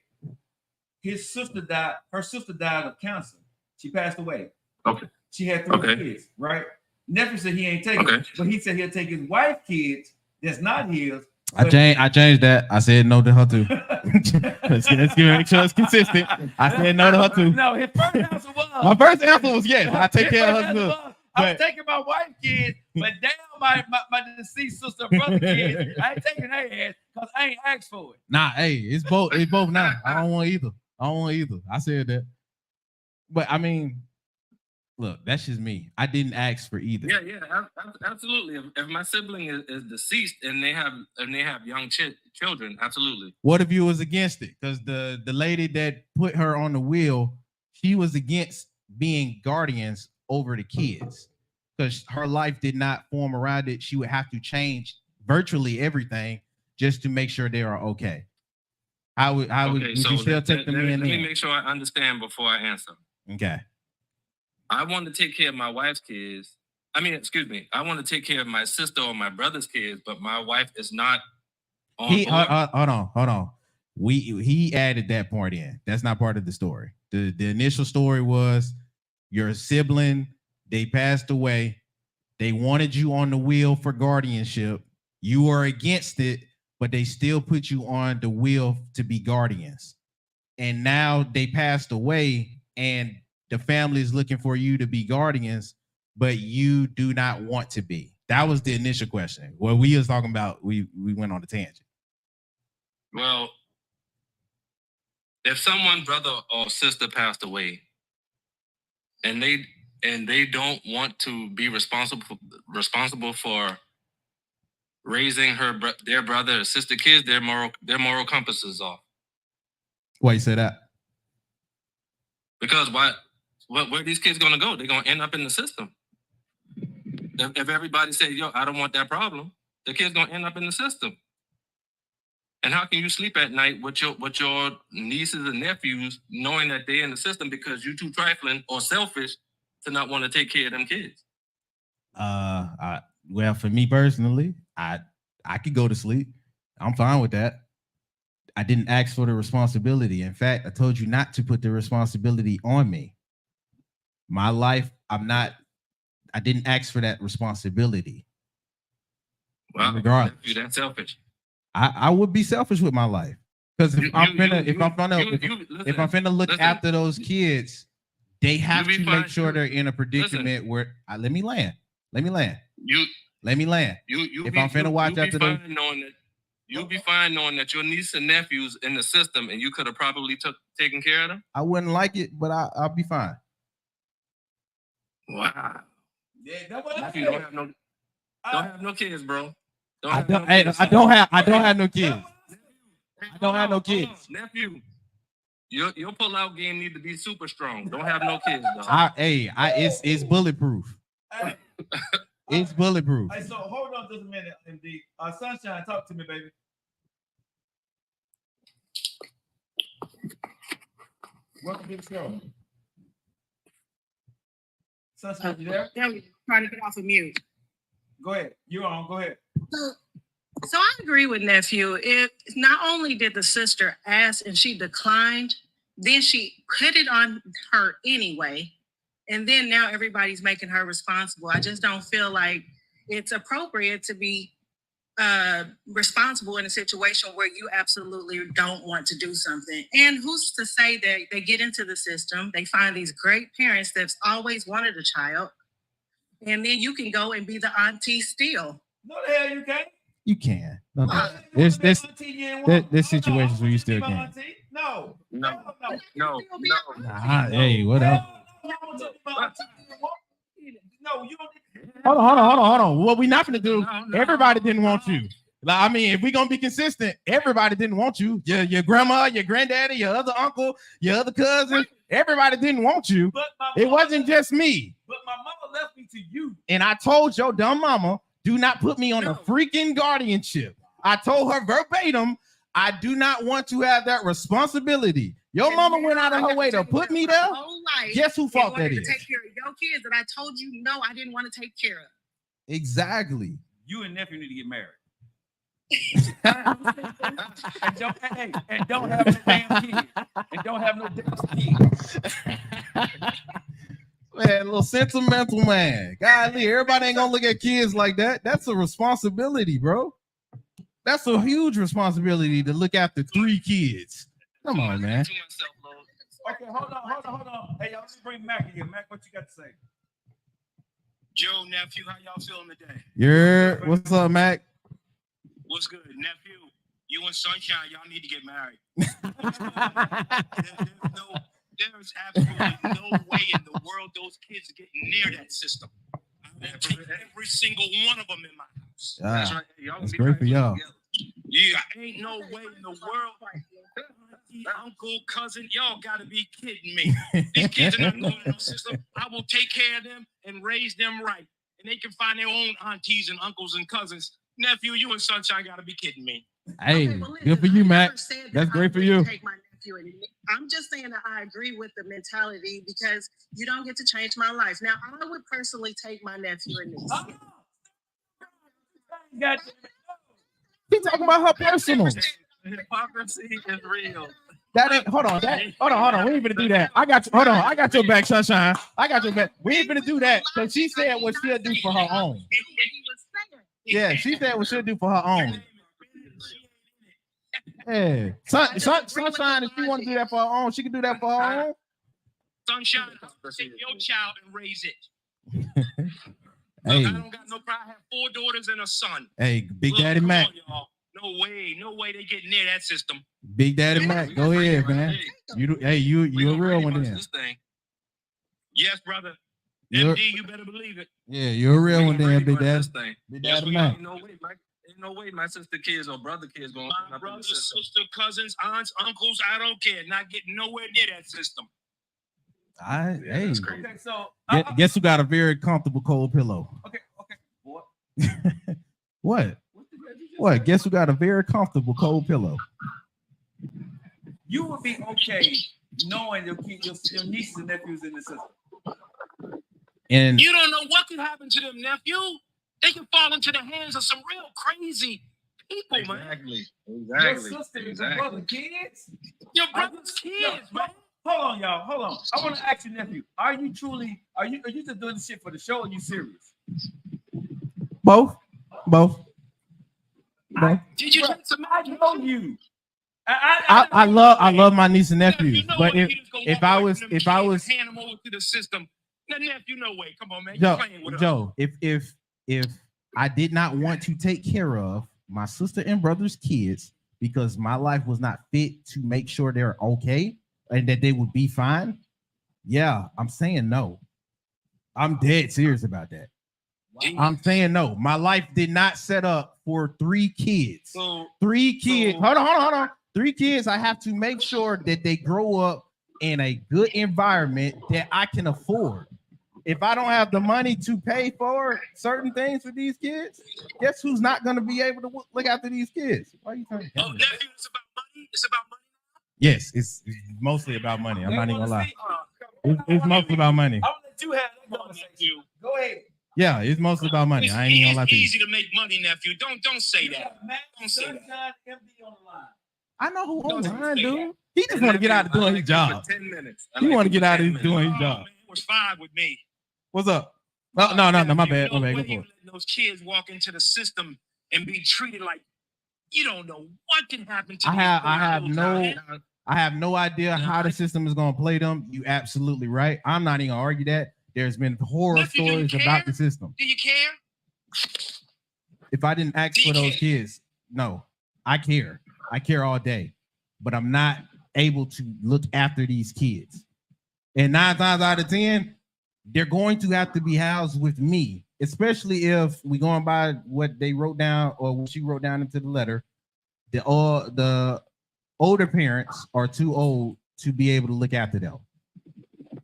his sister died. Her sister died of cancer. She passed away. Okay. She had 3 kids, right? Nephew said he ain't taking it, but he said he'll take his wife's kids that's not his. I changed that. I said no to her too. let's make sure it's consistent. I said no to her too. No, his first answer was. My first answer was yes. I take care of her too. I'm taking my wife's kids, but damn my deceased sister and brother kids, I ain't taking their ass because I ain't asked for it. Nah, hey, it's both. It's both now. I don't want either. I said that. But I mean, look, that's just me. I didn't ask for either. Yeah, absolutely. If my sibling is deceased and they have young children, absolutely. What if you was against it? Because the lady that put her on the wheel, she was against being guardians over the kids because her life did not form around it. She would have to change virtually everything just to make sure they are okay. Would you still take them in? Let me make sure I understand before I answer. Okay. I want to take care of my wife's kids. I want to take care of my sister or my brother's kids, but my wife is not on board. Hold on. He added that part in. That's not part of the story. The initial story was your sibling, they passed away. They wanted you on the wheel for guardianship. You were against it, but they still put you on the wheel to be guardians. And now they passed away and the family is looking for you to be guardians, but you do not want to be. That was the initial question. What we was talking about, we went on a tangent. Well, if someone brother or sister passed away and they don't want to be responsible for raising their brother or sister kids, their moral compass is off. Why you say that? Because where are these kids gonna go? They're gonna end up in the system. If everybody says, "Yo, I don't want that problem," the kid's gonna end up in the system. And how can you sleep at night with your nieces and nephews knowing that they're in the system because you're too trifling or selfish to not want to take care of them kids? Well, for me personally, I could go to sleep. I'm fine with that. I didn't ask for the responsibility. In fact, I told you not to put the responsibility on me. My life, I didn't ask for that responsibility. Well, regardless, you're that selfish. I would be selfish with my life because if I'm finna look after those kids, they have to make sure they're in a predicament where let me land. If I'm finna watch after them, you'll be fine knowing that your niece and nephews in the system, and you could have probably taken care of them. I wouldn't like it, but I'll be fine. Wow. Yeah, that's what I You said. don't have no kids, bro. I don't have no kids. I don't have no kids. Nephew, your pull-out game need to be super strong. Don't have no kids, dog. It's bulletproof. It's bulletproof. Hey, so hold on just a minute, MD. Sunshine, talk to me, baby. Welcome to the show. Sunshine, you there? Trying to get off of mute. Go ahead. You're on. Go ahead. So I agree with nephew. If not only did the sister ask and she declined, then she put it on her anyway. And then now everybody's making her responsible. I just don't feel like it's appropriate to be responsible in a situation where you absolutely don't want to do something. And who's to say that they get into the system, they find these great parents that's always wanted a child, and then you can go and be the auntie still. No, the hell you can't. You can. No, there's situations where you still can. No. Nah, hey, what up? No, you don't. Hold on. What we not gonna do? Everybody didn't want you. Like, I mean, if we gonna be consistent, everybody didn't want you. Your grandma, your granddaddy, your other uncle, your other cousin, everybody didn't want you. It wasn't just me. But my mama left me to you. And I told your dumb mama, do not put me on a freaking guardianship. I told her verbatim, I do not want to have that responsibility. Your mama went out of her way to put me there. Guess who fault that is? Take care of your kids that I told you no, I didn't want to take care of. Exactly. You and nephew need to get married. and don't have no damn kids. And don't have no damn kids. Man, a little sentimental man. Golly, everybody ain't gonna look at kids like that. That's a responsibility, bro. That's a huge responsibility to look after 3 kids. Come on, man. Okay, hold on. Hey, y'all, let's bring Mac here. Mac, what you got to say? Joe, nephew, how y'all feeling today? What's up, Mac? What's good, nephew? You and Sunshine, y'all need to get married. There's absolutely no way in the world those kids are getting near that system. I'm gonna take every single one of them in my house. That's right. That's great for y'all. Yeah, ain't no way in the world. Uncle, cousin, y'all gotta be kidding me. These kids are not going in no system. I will take care of them and raise them right. And they can find their own aunties and uncles and cousins. Nephew, you and Sunshine gotta be kidding me. Hey, good for you, Mac. That's great for you. I'm just saying that I agree with the mentality because you don't get to change my life. Now, I would personally take my nephew and niece. He's talking about her personal. Hypocrisy is real. That ain't hold on. Hold on. We ain't gonna do that. I got you. Hold on. I got your back, Sunshine. I got your back. We ain't gonna do that because she said what she'll do for her own. Yeah, she said what she'll do for her own. Hey, Sunshine, if you want to do that for her own, she can do that for her own. Sunshine, I'll take your child and raise it. Hey, I don't got no problem. I have 4 daughters and a son. Hey, Big Daddy Mac. On, no way they get near that system. Big Daddy Mac, go ahead, man. You a real one then. Yes, brother. MD, you better believe it. Yeah, you're a real one then, Big Daddy. Big Daddy Mac. Ain't no way my sister kids or brother kids going. My brothers, sister, cousins, aunts, uncles, I don't care. Not getting nowhere near that system. Hey, that's crazy. Okay, so guess who got a very comfortable cold pillow? Okay. What? What? Guess who got a very comfortable cold pillow? You would be okay knowing your nieces and nephews in the system. And you don't know what could happen to them, nephew. They can fall into the hands of some real crazy people, man. Exactly. Your sister and your brother kids? Your brother's kids, man. Hold on, y'all. Hold on. I want to ask you, nephew. Are you just doing this shit for the show or are you serious? Both. Did you just imagine? I know you. I love my niece and nephews, but if I was hand them over to the system, nephew, no way. Come on, man. You're playing with Joe, if I did not want to take care of my sister and brother's kids because my life was not fit to make sure they're okay and that they would be fine, yeah, I'm saying no. I'm dead serious about that. Wow. I'm saying no. My life did not set up for 3 kids. Hold on. 3 kids. I have to make sure that they grow up in a good environment that I can afford. If I don't have the money to pay for certain things for these kids, guess who's not going to be able to look after these kids? Why are you trying to nephew, it's about money. It's about money. Yes, it's mostly about money. I'm not even gonna lie. It's mostly about money. I'll let you have that conversation. Go ahead. Yeah, it's mostly about money. I ain't even gonna lie to you. It's easy to make money, nephew. Don't say that. Don't say that. I know who on the line, dude. He just want to get out of doing his job. 10 minutes. He want to get out of doing his job. It was 5 with me. What's up? Oh, no, my bad. Go for it. Those kids walk into the system and be treated like you don't know what can happen to them. I have no idea how the system is going to play them. You absolutely right. I'm not even going to argue that. There's been horror stories about the system. Do you care? if I didn't ask for those kids, no, I care. I care all day, but I'm not able to look after these kids. And 9 times out of 10, they're going to have to be housed with me, especially if we going by what they wrote down or what she wrote down into the letter. The older parents are too old to be able to look after them.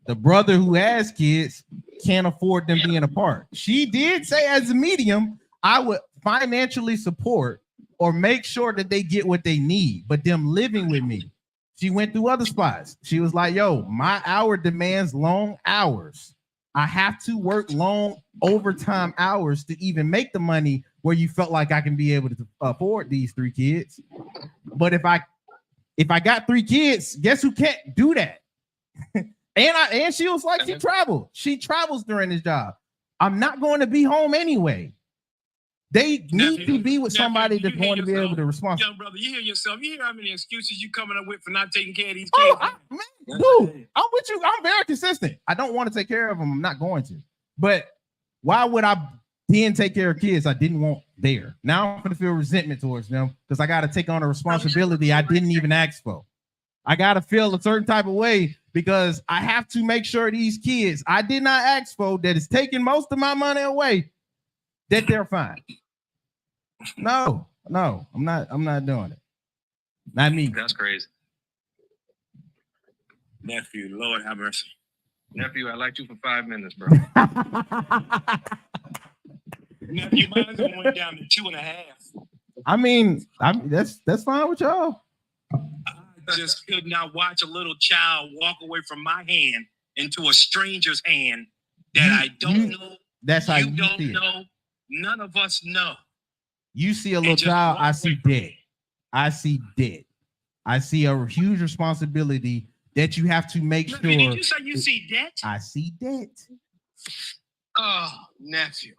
The brother who has kids can't afford them being apart. She did say, as a medium, I would financially support or make sure that they get what they need, but them living with me. She went through other spots. She was like, yo, my hour demands long hours. I have to work long overtime hours to even make the money where you felt like I can be able to afford these 3 kids. But if I got 3 kids, guess who can't do that? and she was like, she travels during this job. I'm not going to be home anyway. They need to be with somebody that's going to be able to respond. Young brother, you hear yourself. You hear how many excuses you coming up with for not taking care of these kids? Dude, I'm with you. I'm very consistent. I don't want to take care of them. I'm not going to. But why would I then take care of kids I didn't want there? Now I'm going to feel resentment towards them because I got to take on a responsibility I didn't even ask for. I got to feel a certain type of way because I have to make sure these kids I did not ask for, that is taking most of my money away, that they're fine. No, I'm not doing it. Not me. That's crazy. Nephew, Lord have mercy. Nephew, I liked you for 5 minutes, bro. Nephew, mine went down to 2.5. I mean, that's fine with y'all. I just could not watch a little child walk away from my hand into a stranger's hand that I don't know. That's how you don't see it. know. None of us know. You see a little child, I see debt. I see debt. I see a huge responsibility that you have to make sure. Did you say you see debt? I see debt. Oh, nephew.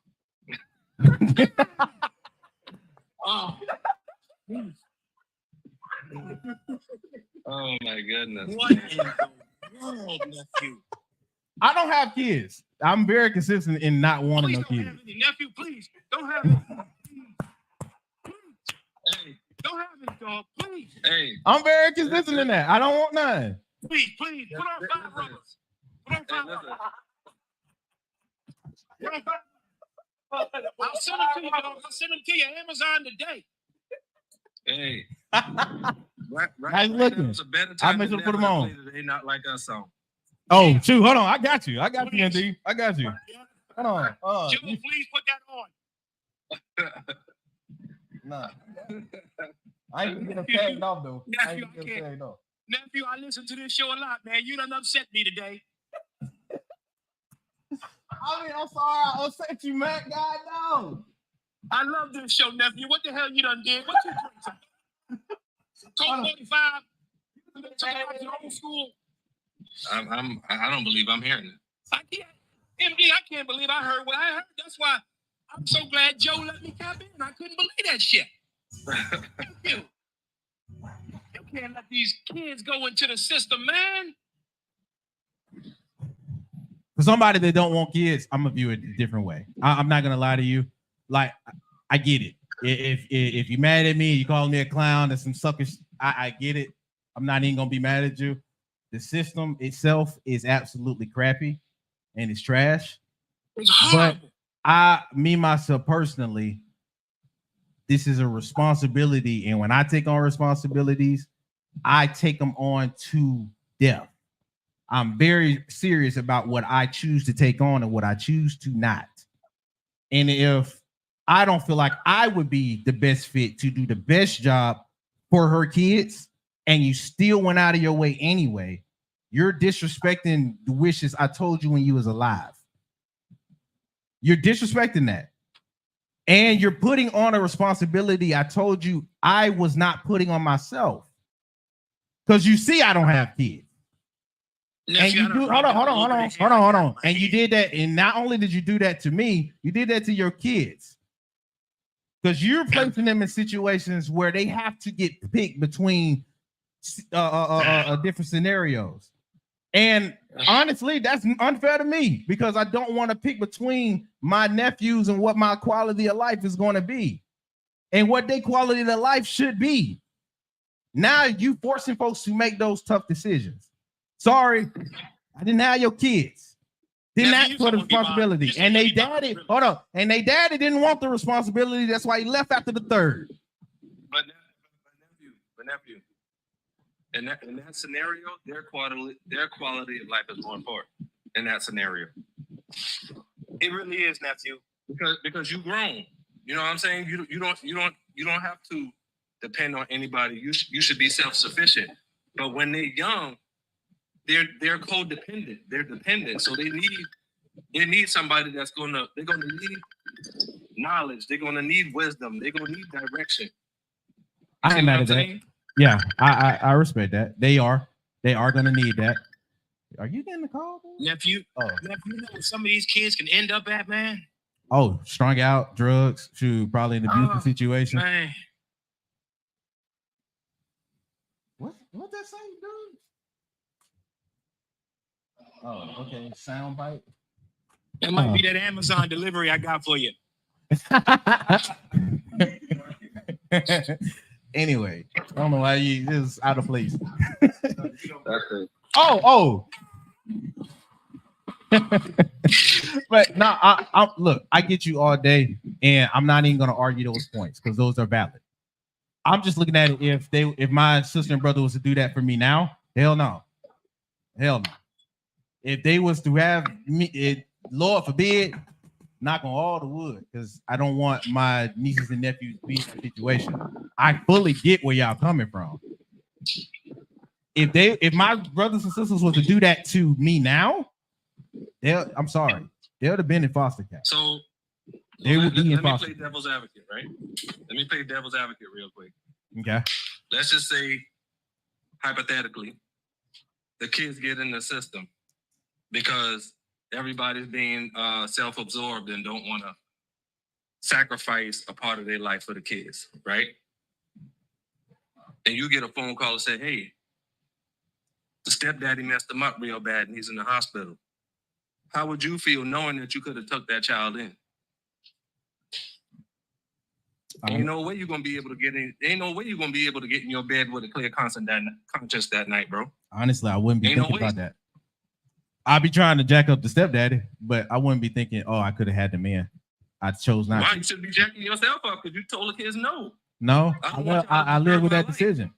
Oh. Oh my goodness. What in the world, nephew? I don't have kids. I'm very consistent in not wanting no kids. Nephew, please don't have it. Hey, don't have it, dog. Please. Hey, I'm very consistent in that. I don't want none. Please, put on 5 rubbers. Put on 5 rubbers. I'll send them to you, dog. I'll send them to you Amazon today. Hey. How's looking? It's a better I time made to sure to put them on. They not like us song. Oh, shoot. Hold on. I got you, ND. I got you. Hold on. Joe, please put that on. Nah. I ain't gonna get them tagged off, though. Nephew, I listen to this show a lot, man. You done upset me today. I mean, I'm sorry I upset you, man. God, no. I love this show, nephew. What the hell you done did? What you doing? Colt 45. Old school. I don't believe I'm hearing it. MD, I can't believe I heard what I heard. That's why I'm so glad Joe let me tap in. I couldn't believe that shit. You can't let these kids go into the system, man. For somebody that don't want kids, I'm gonna view it a different way. I'm not gonna lie to you. Like, I get it. If you're mad at me, you call me a clown and some suckers, I get it. I'm not even gonna be mad at you. The system itself is absolutely crappy and it's trash. It's horrible. But myself personally, this is a responsibility, and when I take on responsibilities, I take them on to depth. I'm very serious about what I choose to take on and what I choose to not. And if I don't feel like I would be the best fit to do the best job for her kids, and you still went out of your way anyway, you're disrespecting the wishes I told you when you was alive. You're disrespecting that. And you're putting on a responsibility I told you I was not putting on myself. Because you see I don't have kids. And you do, hold on. And you did that, and not only did you do that to me, you did that to your kids. Because you're placing them in situations where they have to get picked between different scenarios. And honestly, that's unfair to me because I don't want to pick between my nephews and what my quality of life is going to be and what their quality of life should be. Now you forcing folks to make those tough decisions. Sorry, I didn't have your kids. Didn't ask for the responsibility. And they daddy, hold on. And they daddy didn't want the responsibility. That's why he left after the third. But nephew, in that scenario, their quality of life is more important in that scenario. It really is, nephew. Because you grown. You know what I'm saying? You don't have to depend on anybody. You should be self-sufficient. But when they're young, they're codependent. They're dependent. So they need somebody they're gonna need knowledge. They're gonna need wisdom. They're gonna need direction. I ain't mad at that. Yeah, I respect that. They are gonna need that. Are you getting the call? Nephew, you know what some of these kids can end up at, man? Oh, strung out, drugs, probably an abusive situation. Man. What that say, dude? Oh, okay. Soundbite. That might be that Amazon delivery I got for you. Anyway, I don't know why this is out of place. That's it. Oh. But no, I look, I get you all day, and I'm not even gonna argue those points because those are valid. I'm just looking at it if my sister and brother was to do that for me now, hell no. If they was to have me, Lord forbid, knock on all the wood, because I don't want my nieces and nephews to be in that situation. I fully get where y'all coming from. If my brothers and sisters was to do that to me now, I'm sorry, they would have been in foster care. So they would be in let foster. me play devil's advocate, right? Let me play devil's advocate real quick. Okay. Let's just say, hypothetically, the kids get in the system because everybody's being self-absorbed and don't want to sacrifice a part of their life for the kids, right? And you get a phone call and say, hey, the stepdaddy messed him up real bad and he's in the hospital. How would you feel knowing that you could have took that child in? Ain't no way you're gonna be able to get in. Ain't no way you're gonna be able to get in your bed with a clear conscience that night, bro. Honestly, I wouldn't be thinking about that. I'd be trying to jack up the stepdaddy, but I wouldn't be thinking, oh, I could have had them in. I chose not to. You should be jacking yourself up because you told the kids no. No, I live with that decision.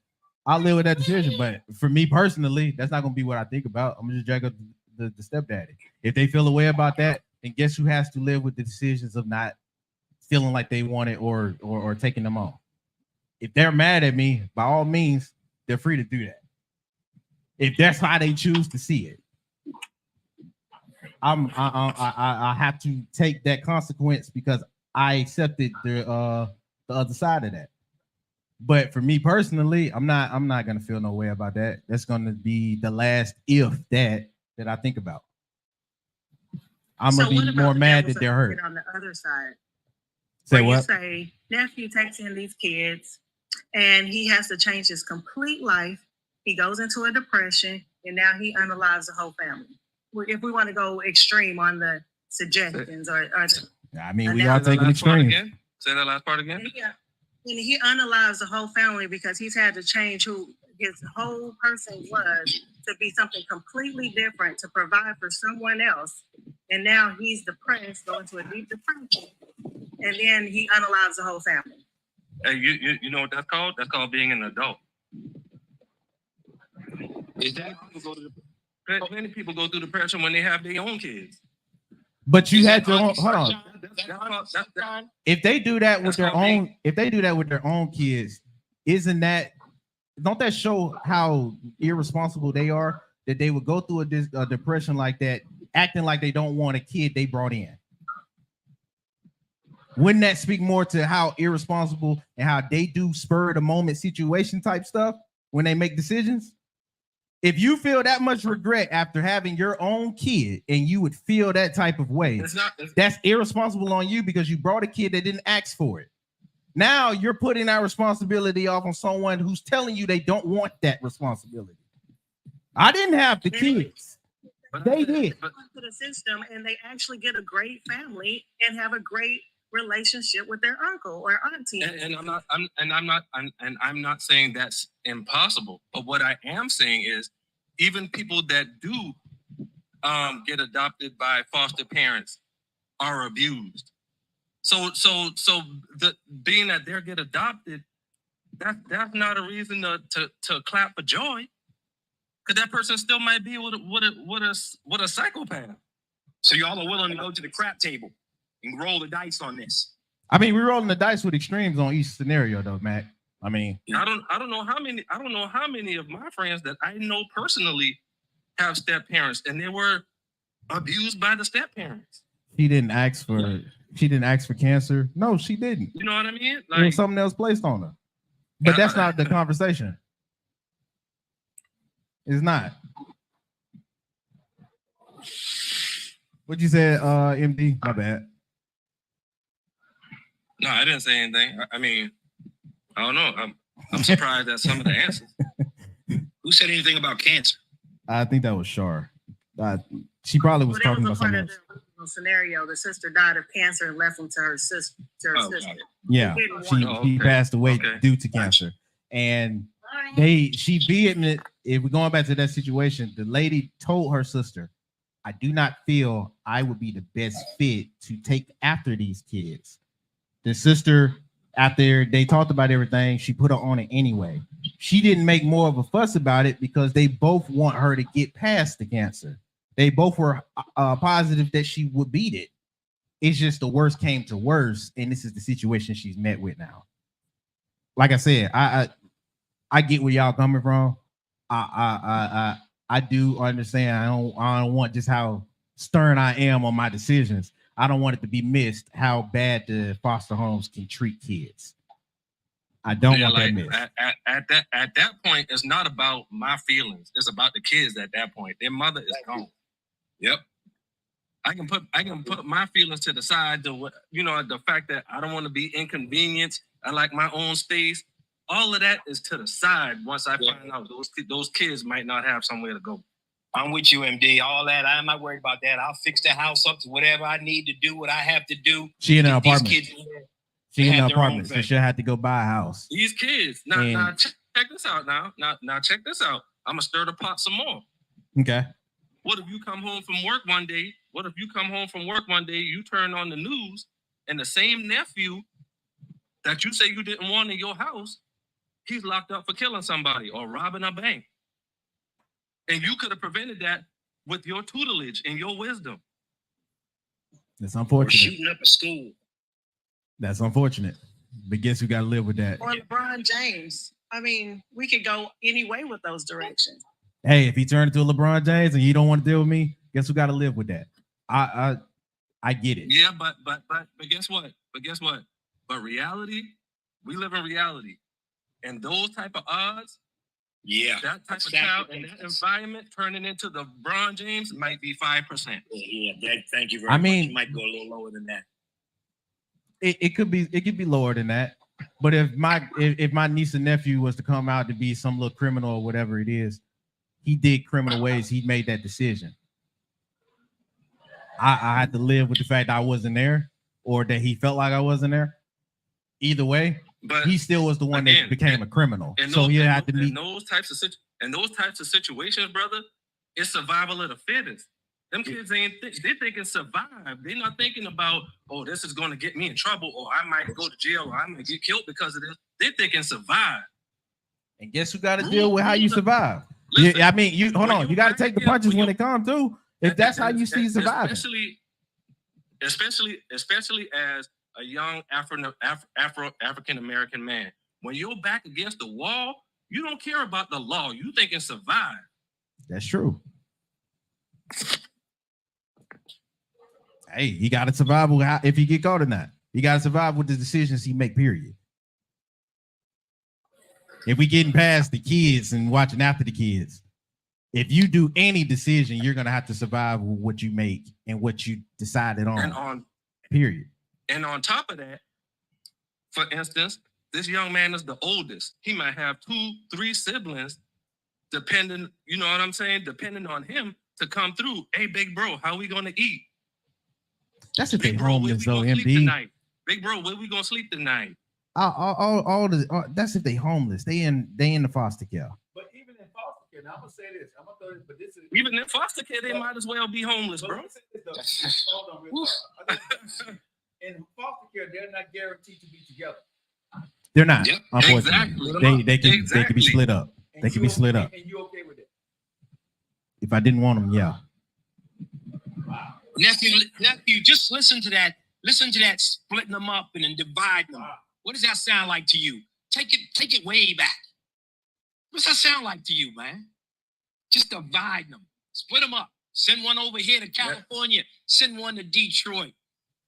I live with that decision, but for me personally, that's not gonna be what I think about. I'm gonna just jack up the stepdaddy. If they feel a way about that, then guess who has to live with the decisions of not feeling like they want it or taking them on? If they're mad at me, by all means, they're free to do that. If that's how they choose to see it, I have to take that consequence because I accepted the other side of that. But for me personally, I'm not gonna feel no way about that. That's gonna be the last if that I think about. I'm gonna be more mad that they're hurt. On the other side, say what? You say nephew takes in these kids, and he has to change his complete life. He goes into a depression, and now he unalives the whole family. If we want to go extreme on the suggestions, I mean, we are taking extreme. Say that last part again. Yeah, and he unalives the whole family because he's had to change who his whole person was to be something completely different to provide for someone else. And now he's depressed, going into a deep depression, and then he unalives the whole family. Hey, you know what that's called? That's called being an adult. Many people go through depression when they have their own kids. But you had to hold on. If they do that with their own, kids, don't that show how irresponsible they are? That they would go through a depression like that, acting like they don't want a kid they brought in. Wouldn't that speak more to how irresponsible and how they do spur of the moment situation type stuff when they make decisions? If you feel that much regret after having your own kid and you would feel that type of way, that's irresponsible on you because you brought a kid that didn't ask for it. Now you're putting that responsibility off on someone who's telling you they don't want that responsibility. I didn't have the kids. But They did. But to the system, and they actually get a great family and have a great relationship with their uncle or auntie. and I'm not saying that's impossible. But what I am saying is, even people that do get adopted by foster parents are abused. So the being that they get adopted, that's not a reason to clap for joy, because that person still might be with a psychopath. So y'all are willing to go to the crap table and roll the dice on this? I mean, we're rolling the dice with extremes on each scenario, though, Mac. I mean, I don't know how many of my friends that I know personally have step parents, and they were abused by the step parents. she didn't ask for cancer. No, she didn't. You know what I mean? There was something else placed on her. But that's not the conversation. It's not. What you said, MD? My bad. No, I didn't say anything. I mean, I don't know. I'm surprised at some of the answers. Who said anything about cancer? I think that was Shar. She probably was talking about something else. Scenario: the sister died of cancer and left him to her sister. Yeah, she passed away due to cancer, and she vehemently. If we're going back to that situation, the lady told her sister, "I do not feel I would be the best fit to take after these kids." The sister, after they talked about everything, she put her on it anyway. She didn't make more of a fuss about it because they both want her to get past the cancer. They both were positive that she would beat it. It's just the worst came to worst, and this is the situation she's met with now. Like I said, I get where y'all coming from. I do understand. I don't want just how stern I am on my decisions. I don't want it to be missed how bad the foster homes can treat kids. I don't want that missed. At that point, it's not about my feelings. It's about the kids at that point. Their mother is gone. Yep. I can put my feelings to the side. The fact that I don't want to be inconvenienced. I like my own space. All of that is to the side once I find out those kids might not have somewhere to go. I'm with you, MD. All that, I'm not worried about that. I'll fix the house up to whatever I need to do, what I have to do. She in an apartment. She in an have their own apartment, so thing. she'll have to go buy a house. These kids. Now check this out. Now check this out. I'm gonna stir the pot some more. Okay. What if you come home from work one day? You turn on the news, and the same nephew that you say you didn't want in your house, he's locked up for killing somebody or robbing a bank. And you could have prevented that with your tutelage and your wisdom. That's Or unfortunate. shooting up a school. That's unfortunate. But guess who got to live with that? Or LeBron James. I mean, we could go any way with those directions. Hey, if he turned into a LeBron James and you don't want to deal with me, guess who got to live with that? I get it. Yeah, but guess what? But reality, we live in reality. And those type of odds, Yeah. that type of child in that environment turning into the LeBron James might be 5%. Yeah, thank you very much. You might go a little lower than that. It could be lower than that. But if my niece and nephew was to come out to be some little criminal or whatever it is, he did criminal ways. He made that decision. I had to live with the fact that I wasn't there, or that he felt like I wasn't there. Either way, But he still was the one again, that became a criminal. And So he had to meet. in those types of situations, brother, it's survival of the fittest. Them kids they're thinking survive. They're not thinking about, oh, this is going to get me in trouble, or I might go to jail, or I might get killed because of this. They're thinking survive. And guess who got to deal with how you survive? Listen, I mean, you hold on. You got to take the punches when they come too. If that's how you see surviving. Especially as a young African American man. When you're back against the wall, you don't care about the law. You thinking survive. That's true. Hey, you got to survive if you get caught or not. You got to survive with the decisions he make, period. If we getting past the kids and watching after the kids, if you do any decision, you're going to have to survive with what you make and what you decided on, period. And on top of that, for instance, this young man is the oldest. He might have 2-3 siblings, depending, you know what I'm saying? Depending on him to come through. Hey, big bro, how we gonna eat? That's if they Big bro, where homeless we though, gonna sleep MB. tonight? Big bro, where we gonna sleep tonight? That's if they homeless. They in the foster care. But even in foster care, now I'm gonna say this. I'm gonna throw this, but this is Even in foster care, they might as well be homeless, bro. Hold on, real quick. In foster care, they're not guaranteed to be together. They're not. Yep, Unfortunately, exactly. they can Exactly. be split up. And They can be you split okay- up. And you okay with it? If I didn't want them, yeah. Nephew, just listen to that. Listen to that, splitting them up and then dividing them. What does that sound like to you? Take it way back. What's that sound like to you, man? Just dividing them, split them up. Send one over here to California. Send one to Detroit.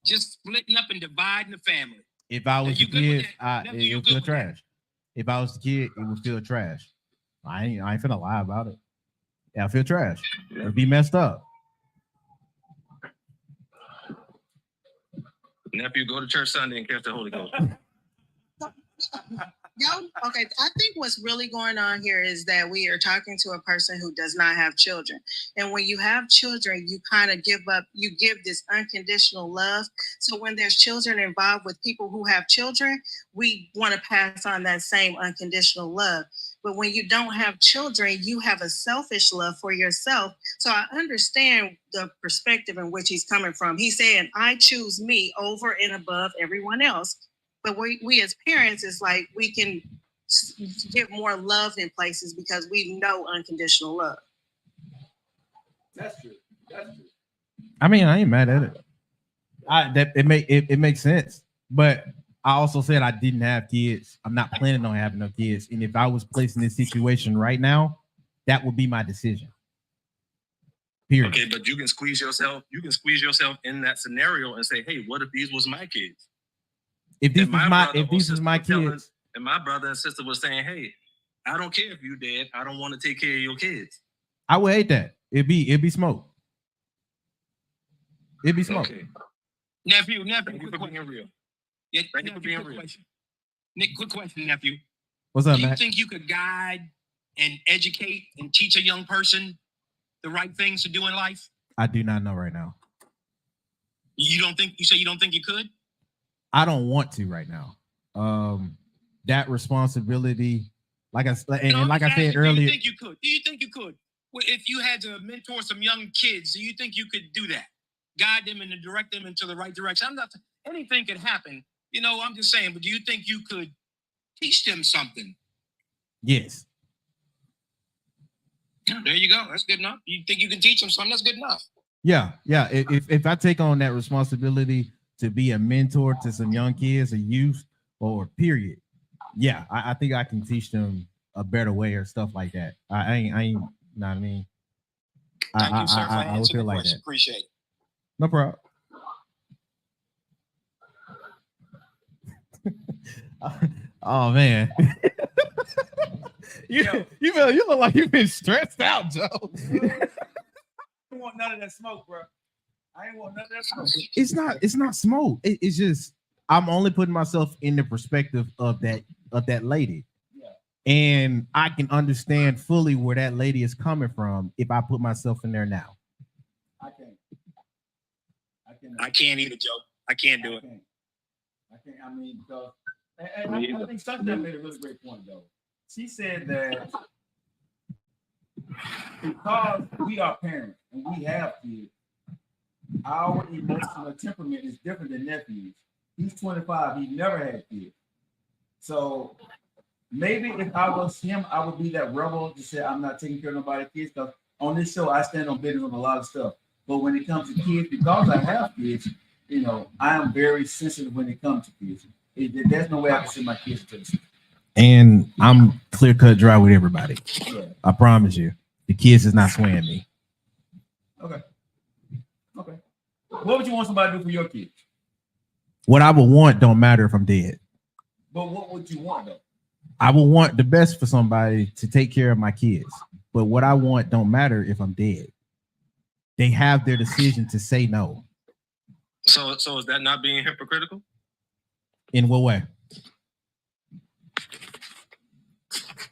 Just splitting up and dividing the family. If I was You the good with kid, that? it Nephew, you would good feel with that? trash. If I was the kid, it would feel trash. I ain't finna lie about it. Yeah, I feel trash. It'd be messed up. Nephew, go to church Sunday and catch the Holy Ghost. Okay, I think what's really going on here is that we are talking to a person who does not have children. And when you have children, you kind of give this unconditional love. So when there's children involved with people who have children, we want to pass on that same unconditional love. But when you don't have children, you have a selfish love for yourself. So I understand the perspective in which he's coming from. He's saying, I choose me over and above everyone else. But we as parents, is like we can give more love in places because we know unconditional love. That's true. That's true. I mean, I ain't mad at it. It makes sense. But I also said I didn't have kids. I'm not planning on having no kids. And if I was placed in this situation right now, that would be my decision. Period. Okay, but you can squeeze yourself in that scenario and say, hey, what if these was my kids? If these And was brother or my sister was telling- kids, and my brother and sister was saying, hey, I don't care if you dead. I don't want to take care of your kids. I would hate that. It'd be smoke. It'd be smoke. Okay. Nephew, Thank you quick for question. being real. Yeah, Thank you for nephew, being quick real. question. Nick, quick question, nephew. What's up, Do you man? think you could guide and educate and teach a young person the right things to do in life? I do not know right now. You say you don't think you could? I don't want to right now. That responsibility, like I said Do earlier, you think you could? Do you think you could? Well, if you had to mentor some young kids, do you think you could do that? Guide them and direct them into the right direction. Anything could happen. I'm just saying, but do you think you could teach them something? yes. There you go. That's good enough. You think you can teach them something? That's good enough. Yeah. If I take on that responsibility to be a mentor to some young kids, a youth, or period, yeah, I think I can teach them a better way or stuff like that. I ain't you know what I mean? Thank you, sir, for I would answering feel the like question. that. Appreciate it. No problem. Oh man. you look like you've been stressed out, Joe. I don't want none of that smoke, bro. I ain't want none of that smoke. It's not smoke. It's just I'm only putting myself in the perspective of that lady. Yeah. And I can understand fully where that lady is coming from if I put myself in there now. I can't. I can't either, Joe. I can't do it. I can't. I mean, because I think Sunday made a really great point, though. She said that because we are parents and we have kids, our emotional temperament is different than nephews. He's 25. He never had kids. So maybe if I was him, I would be that rebel to say I'm not taking care of nobody's kids. Because on this show, I stand on business on a lot of stuff. But when it comes to kids, because I have kids, I am very sensitive when it comes to kids. There's no way I can send my kids to this. And I'm clear cut dry with everybody. Yeah. I promise you. The kids is not swaying me. Okay. What would you want somebody to do for your kids? What I would want don't matter if I'm dead. But what would you want, though? I would want the best for somebody to take care of my kids. But what I want don't matter if I'm dead. They have their decision to say no. So is that not being hypocritical? In what way?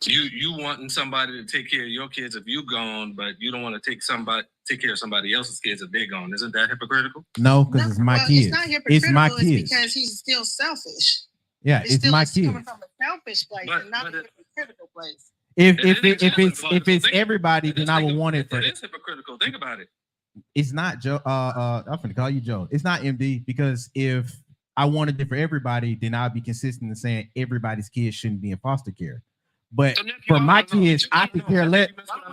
You wanting somebody to take care of your kids if you gone, but you don't want to take care of somebody else's kids if they're gone. Isn't that hypocritical? No, because it's my kids. It's not hypocritical. It's my kids. Because he's still selfish. Yeah, it's my kids. Coming from a selfish place and not a hypocritical place. If it's everybody, then I would want it for. It is hypocritical. Think about it. It's not Joe. I'm gonna call you Joe. It's not MD, because if I wanted it for everybody, then I'd be consistent in saying everybody's kids shouldn't be in foster care. But for my kids, I could care less.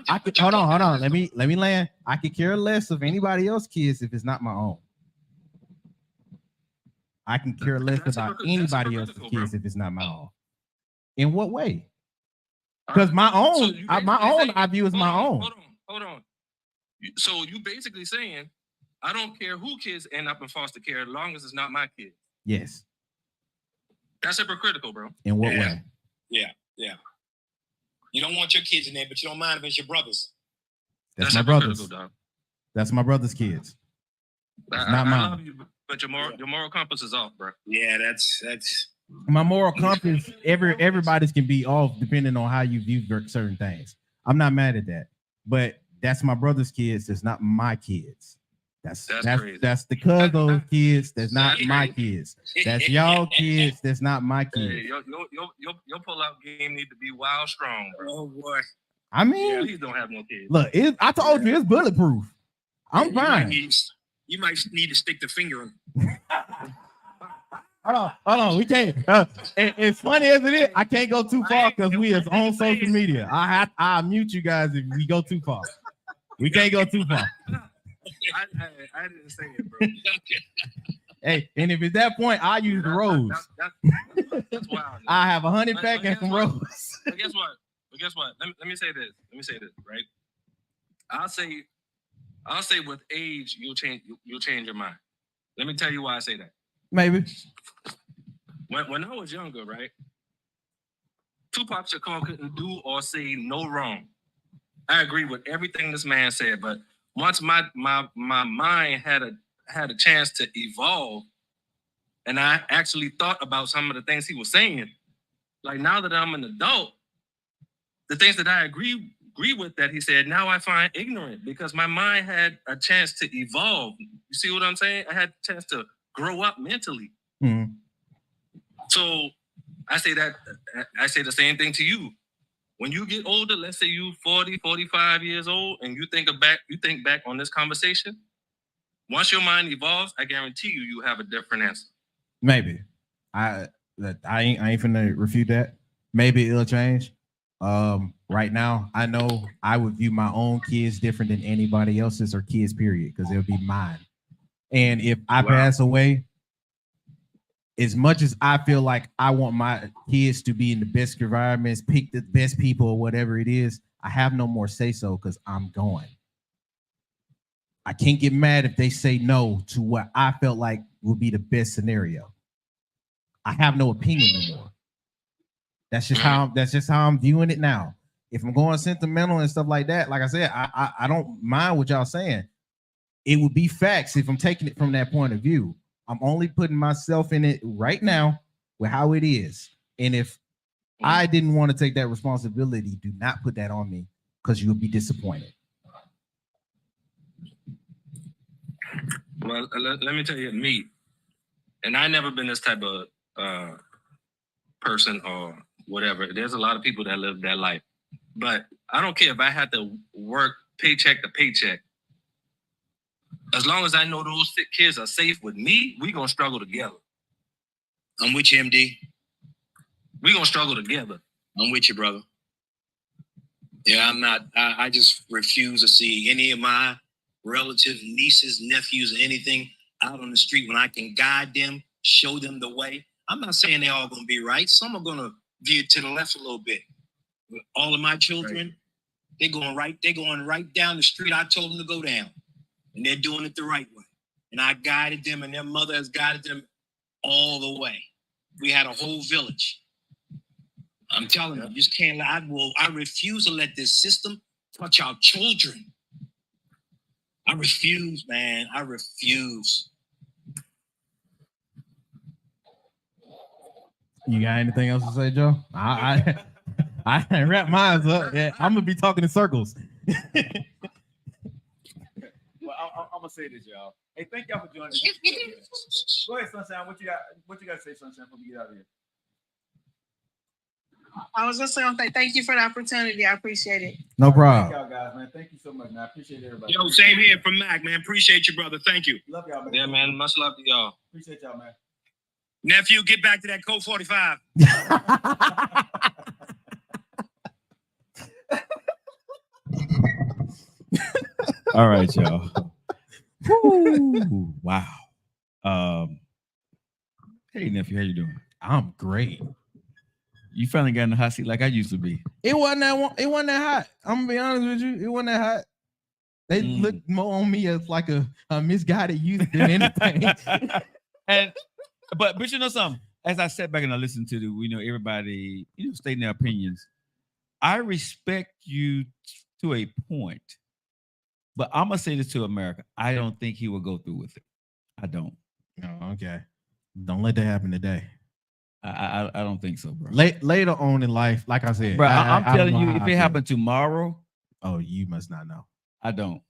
I could hold on. Let me land. I could care less of anybody else's kids if it's not my own. I can care less about anybody else's kids if it's not my own. In what way? Because my own, I view as my own. Hold on. So you basically saying, I don't care who kids end up in foster care as long as it's not my kid. Yes. That's hypocritical, bro. In what way? Yeah. You don't want your kids in there, but you don't mind if it's your brothers. That's my brothers. Dog. That's my brother's kids. Not mine. I love you, but your moral compass is off, bro. Yeah, that's my moral compass. Everybody's can be off depending on how you view certain things. I'm not mad at that, but that's my brother's kids. It's not my kids. That's the cuz those kids. That's not my kids. That's y'all kids. That's not my kids. Hey, your pull-out game need to be wild strong, bro. Oh boy. I mean, please don't have no kids. Look, I told you it's bulletproof. I'm fine. You might need to stick the finger in. Hold on. We can't. As funny as it is, I can't go too far because we is on social media. I'll mute you guys if we go too far. We can't go too far. I didn't say it, bro. Hey, and if it's that point, I use the rose. That's wild. I have 100 pack and some rose. But guess what? Let me say this, right? I'll say with age, you'll change your mind. Let me tell you why I say that. Maybe. When I was younger, right? Tupac Shakur couldn't do or say no wrong. I agree with everything this man said, but once my mind had a chance to evolve, and I actually thought about some of the things he was saying. Like now that I'm an adult, the things that I agree with that he said, now I find ignorant because my mind had a chance to evolve. You see what I'm saying? I had a chance to grow up mentally. Mm-hmm. So I say the same thing to you. When you get older, let's say you 40, 45 years old, and you think back on this conversation, once your mind evolves, I guarantee you have a different answer. Maybe. I ain't finna refute that. Maybe it'll change. Right now, I know I would view my own kids different than anybody else's or kids, period, because it'll be mine. And if I pass away, as much as I feel like I want my kids to be in the best environments, pick the best people or whatever it is, I have no more say so because I'm going. I can't get mad if they say no to what I felt like would be the best scenario. I have no opinion no more. That's just how I'm viewing it now. If I'm going sentimental and stuff like that, like I said, I don't mind what y'all saying. It would be facts if I'm taking it from that point of view. I'm only putting myself in it right now with how it is. And if I didn't want to take that responsibility, do not put that on me because you'll be disappointed. Well, let me tell you, me, and I never been this type of person or whatever. There's a lot of people that live that life. But I don't care if I had to work paycheck to paycheck. As long as I know those sick kids are safe with me, we gonna struggle together. I'm with you, MD. We gonna struggle together. I'm with you, brother. Yeah, I'm not. I just refuse to see any of my relatives, nieces, nephews, or anything out on the street when I can guide them, show them the way. I'm not saying they're all gonna be right. Some are gonna veer to the left a little bit. All of my children, they're going right down the street I told them to go down. And they're doing it the right way. And I guided them, and their mother has guided them all the way. We had a whole village. I'm telling you, you just can't. I refuse to let this system touch our children. I refuse, man. I refuse. You got anything else to say, Joe? I I didn't wrap mine up. Yeah, I'm gonna be talking in circles. Well, I'm gonna say this, y'all. Hey, thank y'all for joining us. Go ahead, Sunshine. What you got to say, Sunshine, before we get out of here? I was just going to say thank you for the opportunity. I appreciate it. No problem. Thank y'all guys, man. Thank you so much, man. I appreciate everybody. Yo, same here from Mac, man. Appreciate you, brother. Thank you. Love y'all, man. Yeah, man. Much love to y'all. Appreciate y'all, man. Nephew, get back to that Colt 45. All right, y'all. Woo, wow. Hey, nephew, how you doing? I'm great. You finally got in the hot seat like I used to be. It wasn't that hot. I'm gonna be honest with you. It wasn't that hot. They looked more on me as like a misguided youth than anything. But you know something? As I sat back and I listened to everybody, stating their opinions, I respect you to a point. But I'm gonna say this to America. I don't think he will go through with it. I don't. Oh, okay. Don't let that happen today. I don't think so, bro. Later on in life, like I said, bro, I'm telling don't you, know if how it I happened tomorrow, oh, you must not know. I don't.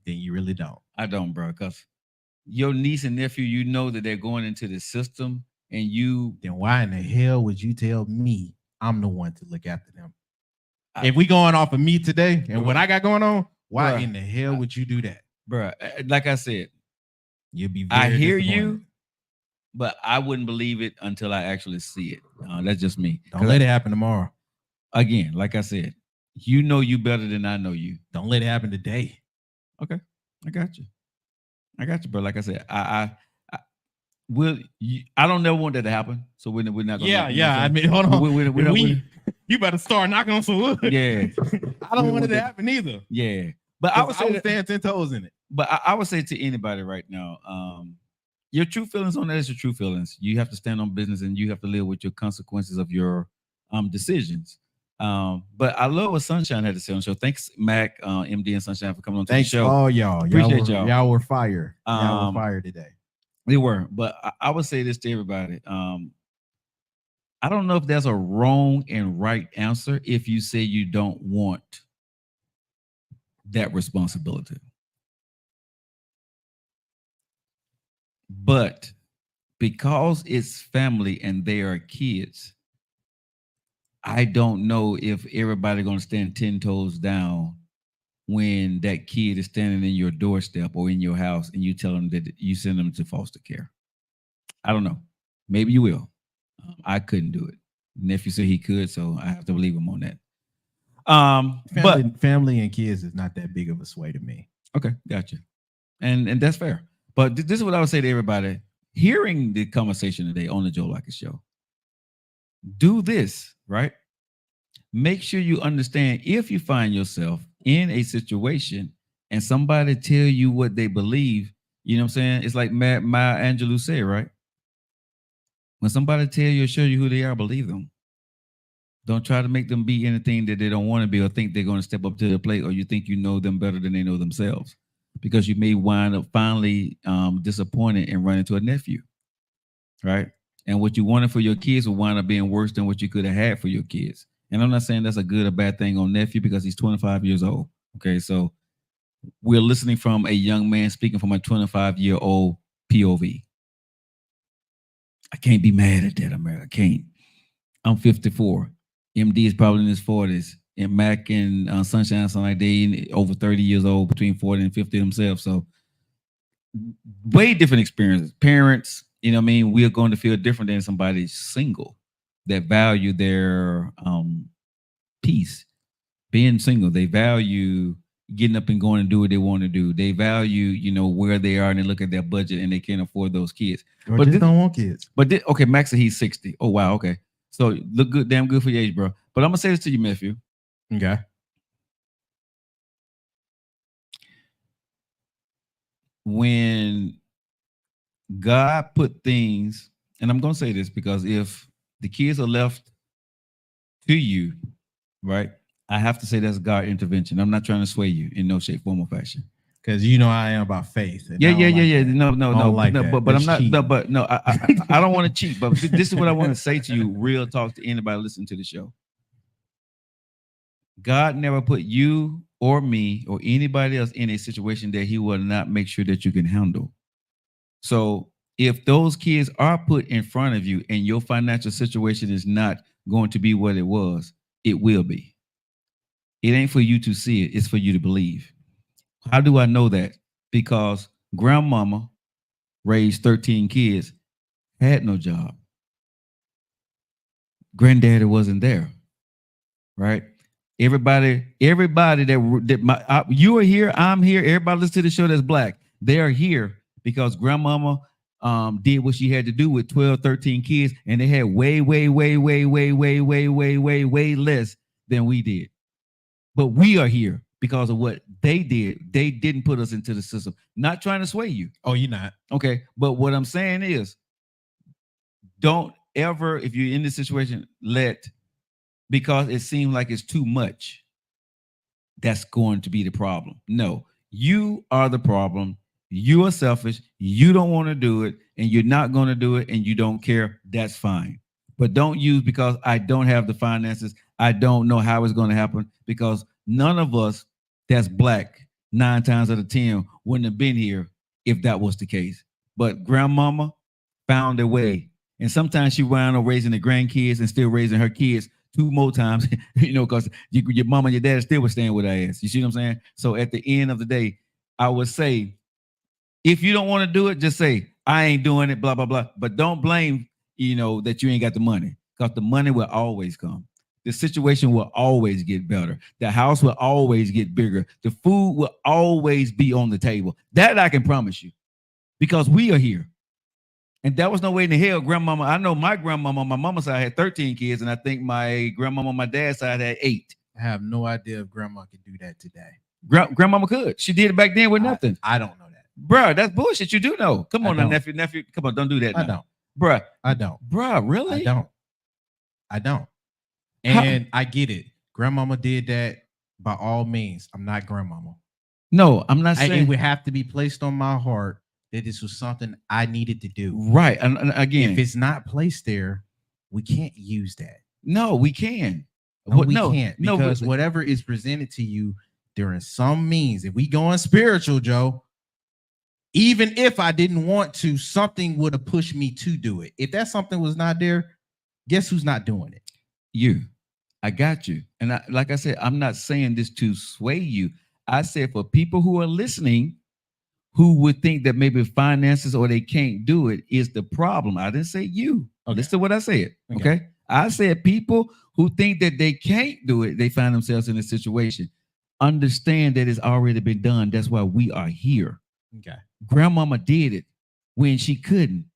Then you really don't. I don't, bro. Because your niece and nephew, you know that they're going into the system, and you. Then why in the hell would you tell me I'm the one to look after them? If we going off of me today and what I got going on, why in the hell would you do that, bro? Like I said, you'll be. Very I hear you, but I wouldn't believe it until I actually see it. That's just me. Don't let it happen tomorrow. Again, like I said, you know you better than I know you. Don't let it happen today. Okay, I got you. Bro. Like I said, I don't never want that to happen. So we're not gonna. Yeah. I mean, hold on. You better start knocking on some wood. Yeah, I don't want it to happen either. Yeah, but I would stand 10 toes in it. But I would say to anybody right now, your true feelings on that is your true feelings. You have to stand on business, and you have to live with your consequences of your decisions. But I love what Sunshine had to say on the show. Thanks, Mac, MD, and Sunshine for coming on to the show. Oh, y'all. Appreciate y'all. Y'all were fire. Y'all were fire today. They were. But I would say this to everybody. I don't know if there's a wrong and right answer if you say you don't want that responsibility. But because it's family and they are kids, I don't know if everybody going to stand 10 toes down when that kid is standing in your doorstep or in your house and you tell them that you send them to foster care. I don't know. Maybe you will. I couldn't do it. Nephew said he could, so I have to believe him on that. Family and kids is not that big of a sway to me. Okay, gotcha. And that's fair. But this is what I would say to everybody hearing the conversation today on the Joe Lockett Show. Do this, right? Make sure you understand if you find yourself in a situation and somebody tell you what they believe, you know what I'm saying? It's like Maya Angelou said, right? When somebody tell you or show you who they are, believe them. Don't try to make them be anything that they don't want to be or think they're going to step up to the plate or you think you know them better than they know themselves. Because you may wind up finally disappointed and run into a nephew, right? And what you wanted for your kids will wind up being worse than what you could have had for your kids. And I'm not saying that's a good or bad thing on nephew because he's 25 years old. Okay, so we're listening from a young man speaking from a 25-year-old POV. I can't be mad at that, America. I can't. I'm 54. MD is probably in his 40s. And Mac and Sunshine, something like they over 30 years old, between 40 and 50 themselves. So way different experiences. Parents, you know what I mean? We're going to feel different than somebody single that value their peace. Being single, they value getting up and going and do what they want to do. They value, where they are and they look at their budget and they can't afford those kids. Or but just don't want kids. But okay, Max said he's 60. Oh, wow. Okay. So look good, damn good for your age, bro. But I'm going to say this to you, nephew. Okay. When God put things, and I'm going to say this because if the kids are left to you, right, I have to say that's God intervention. I'm not trying to sway you in no shape, form, or fashion. Because I am about faith. Yeah. No. That. But I'm not. No, but no, I don't want to cheat. But this is what I want to say to you. Real talk to anybody listening to the show. God never put you or me or anybody else in a situation that he will not make sure that you can handle. So if those kids are put in front of you and your financial situation is not going to be what it was, it will be. It ain't for you to see it, it's for you to believe. How do I know that? Because grandmama raised 13 kids, had no job. Granddaddy wasn't there, right? Everybody that you are here, I'm here. Everybody listen to the show that's black. They are here because grandmama did what she had to do with 12, 13 kids, and they had way less than we did. But we are here because of what they did. They didn't put us into the system. Not trying to sway you. Oh, you're not. Okay. But what I'm saying is, don't ever, if you're in this situation, because it seems like it's too much, that's going to be the problem. No, you are the problem. You are selfish. You don't want to do it, and you're not going to do it, and you don't care. That's fine. But don't use because I don't have the finances. I don't know how it's going to happen, because none of us that's black 9 times out of 10 wouldn't have been here if that was the case. But grandmama found a way. And sometimes she wound up raising the grandkids and still raising her kids 2 more times, because your mama and your dad still was staying with her ass. You see what I'm saying? So at the end of the day, I would say, if you don't want to do it, just say, I ain't doing it, blah, blah, blah. But don't blame, that you ain't got the money, because the money will always come. The situation will always get better. The house will always get bigger. The food will always be on the table. That I can promise you, because we are here. And that was no way in the hell grandmama. I know my grandmama on my mama's side had 13 kids, and I think my grandmama on my dad's side had 8. I have no idea if grandma could do that today. Grandmama could. She did it back then with nothing. I don't know that. Bruh, that's bullshit. You do know. Come on now, nephew. Come on, don't do that now. I don't. Bruh. I don't. Bruh, really? I don't. And I get it. Grandmama did that by all means. I'm not grandmama. No, I'm not saying. It would have to be placed on my heart that this was something I needed to do. Right. And again, if it's not placed there, we can't use that. No, we can. We can't. Because whatever is presented to you during some means, if we going spiritual, Joe, even if I didn't want to, something would have pushed me to do it. If that something was not there, guess who's not doing it? You. I got you. And like I said, I'm not saying this to sway you. I said for people who are listening, who would think that maybe finances or they can't do it is the problem. I didn't say you. Okay. Listen to what I said. Okay. I said people who think that they can't do it, they find themselves in a situation. Understand that it's already been done. That's why we are here. Okay. Grandmama did it when she couldn't.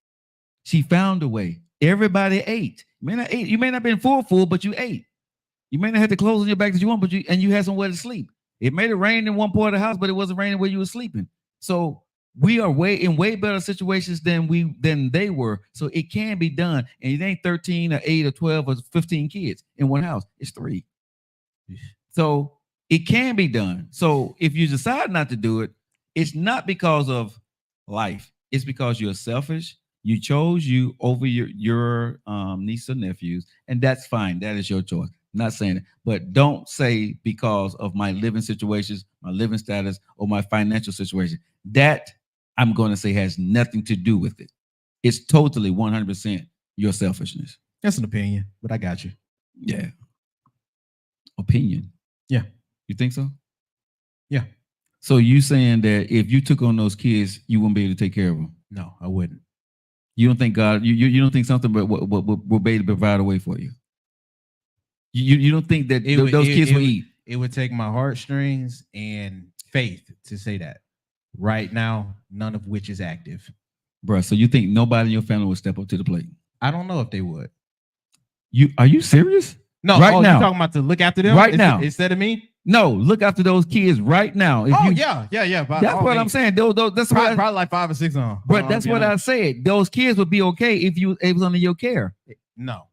She found a way. Everybody ate. You may not have been full, but you ate. You may not have the clothes on your back that you want, but you had somewhere to sleep. It may have rained in one part of the house, but it wasn't raining where you were sleeping. So we are in way better situations than they were. So it can be done. And it ain't 13 or 8 or 12 or 15 kids in one house. It's 3. So it can be done. So if you decide not to do it, it's not because of life. It's because you're selfish. You chose you over your niece or nephews, and that's fine. That is your choice. I'm not saying it, but don't say because of my living situations, my living status, or my financial situation. That I'm going to say has nothing to do with it. It's totally 100% your selfishness. That's an opinion, but I got you. Yeah. Opinion. Yeah. You think so? Yeah. So you saying that if you took on those kids, you wouldn't be able to take care of them? No, I wouldn't. You don't think God? You don't think something will be able to provide a way for you? You don't think that those kids will eat? It would take my heartstrings and faith to say that. Right now, none of which is active. Bro, so you think nobody in your family would step up to the plate? I don't know if they would. Are you serious? No, right now. You're talking about to look after them right now instead of me? No, look after those kids right now. Yeah. That's what I'm saying. That's probably like 5 or 6 on. But that's what I said. Those kids would be okay if it was under your care. No,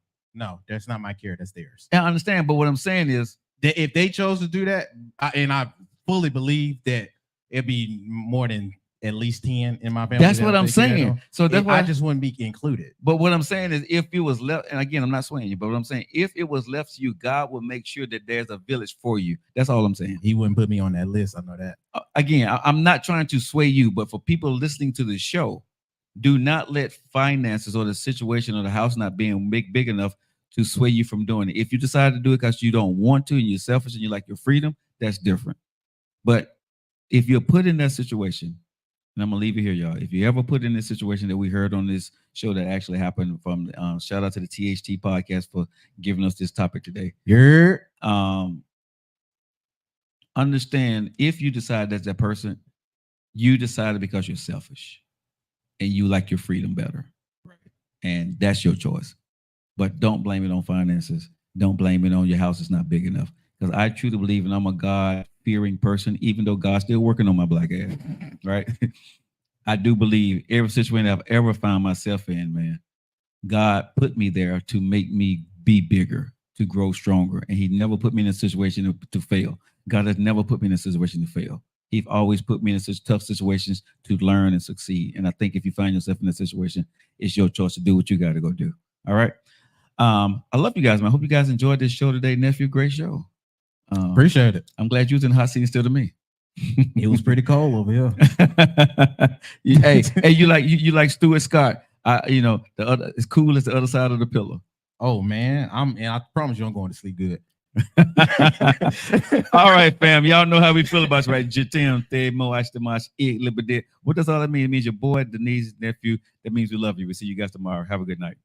that's not my care. That's theirs. I understand, but what I'm saying is that if they chose to do that, and I fully believe that it'd be more than at least 10 in my family. That's what I'm saying. So that's why I just wouldn't be included. But what I'm saying is, if it was left, and again, I'm not swaying you, but what I'm saying, if it was left to you, God will make sure that there's a village for you. That's all I'm saying. He wouldn't put me on that list. I know that. Again, I'm not trying to sway you, but for people listening to the show, do not let finances or the situation or the house not being big enough to sway you from doing it. If you decide to do it because you don't want to and you're selfish and you like your freedom, that's different. But if you're put in that situation, and I'm gonna leave it here, y'all. If you ever put in this situation that we heard on this show that actually happened from, shout out to the THT podcast for giving us this topic today. Understand, if you decide that's that person, you decided because you're selfish and you like your freedom better. Right. And that's your choice. But don't blame it on finances. Don't blame it on your house is not big enough. Because I truly believe, and I'm a God-fearing person, even though God's still working on my black ass, right? I do believe every situation I've ever found myself in, man, God put me there to make me be bigger, to grow stronger. And he never put me in a situation to fail. God has never put me in a situation to fail. He's always put me in such tough situations to learn and succeed. And I think if you find yourself in a situation, it's your choice to do what you got to go do. All right. I love you guys, man. I hope you guys enjoyed this show today. Nephew, great show. Appreciate it. I'm glad you was in the hot seat still to me. It was pretty cold over here. hey, you like Stuart Scott. The other, it's cool as the other side of the pillow. Oh man, I promise you I'm going to sleep good. All right, fam. Y'all know how we feel about you, right? Jatim, Themo, Ashtamash, Liberty. What does all that mean? It means your boy, Denise, nephew. That means we love you. We'll see you guys tomorrow. Have a good night.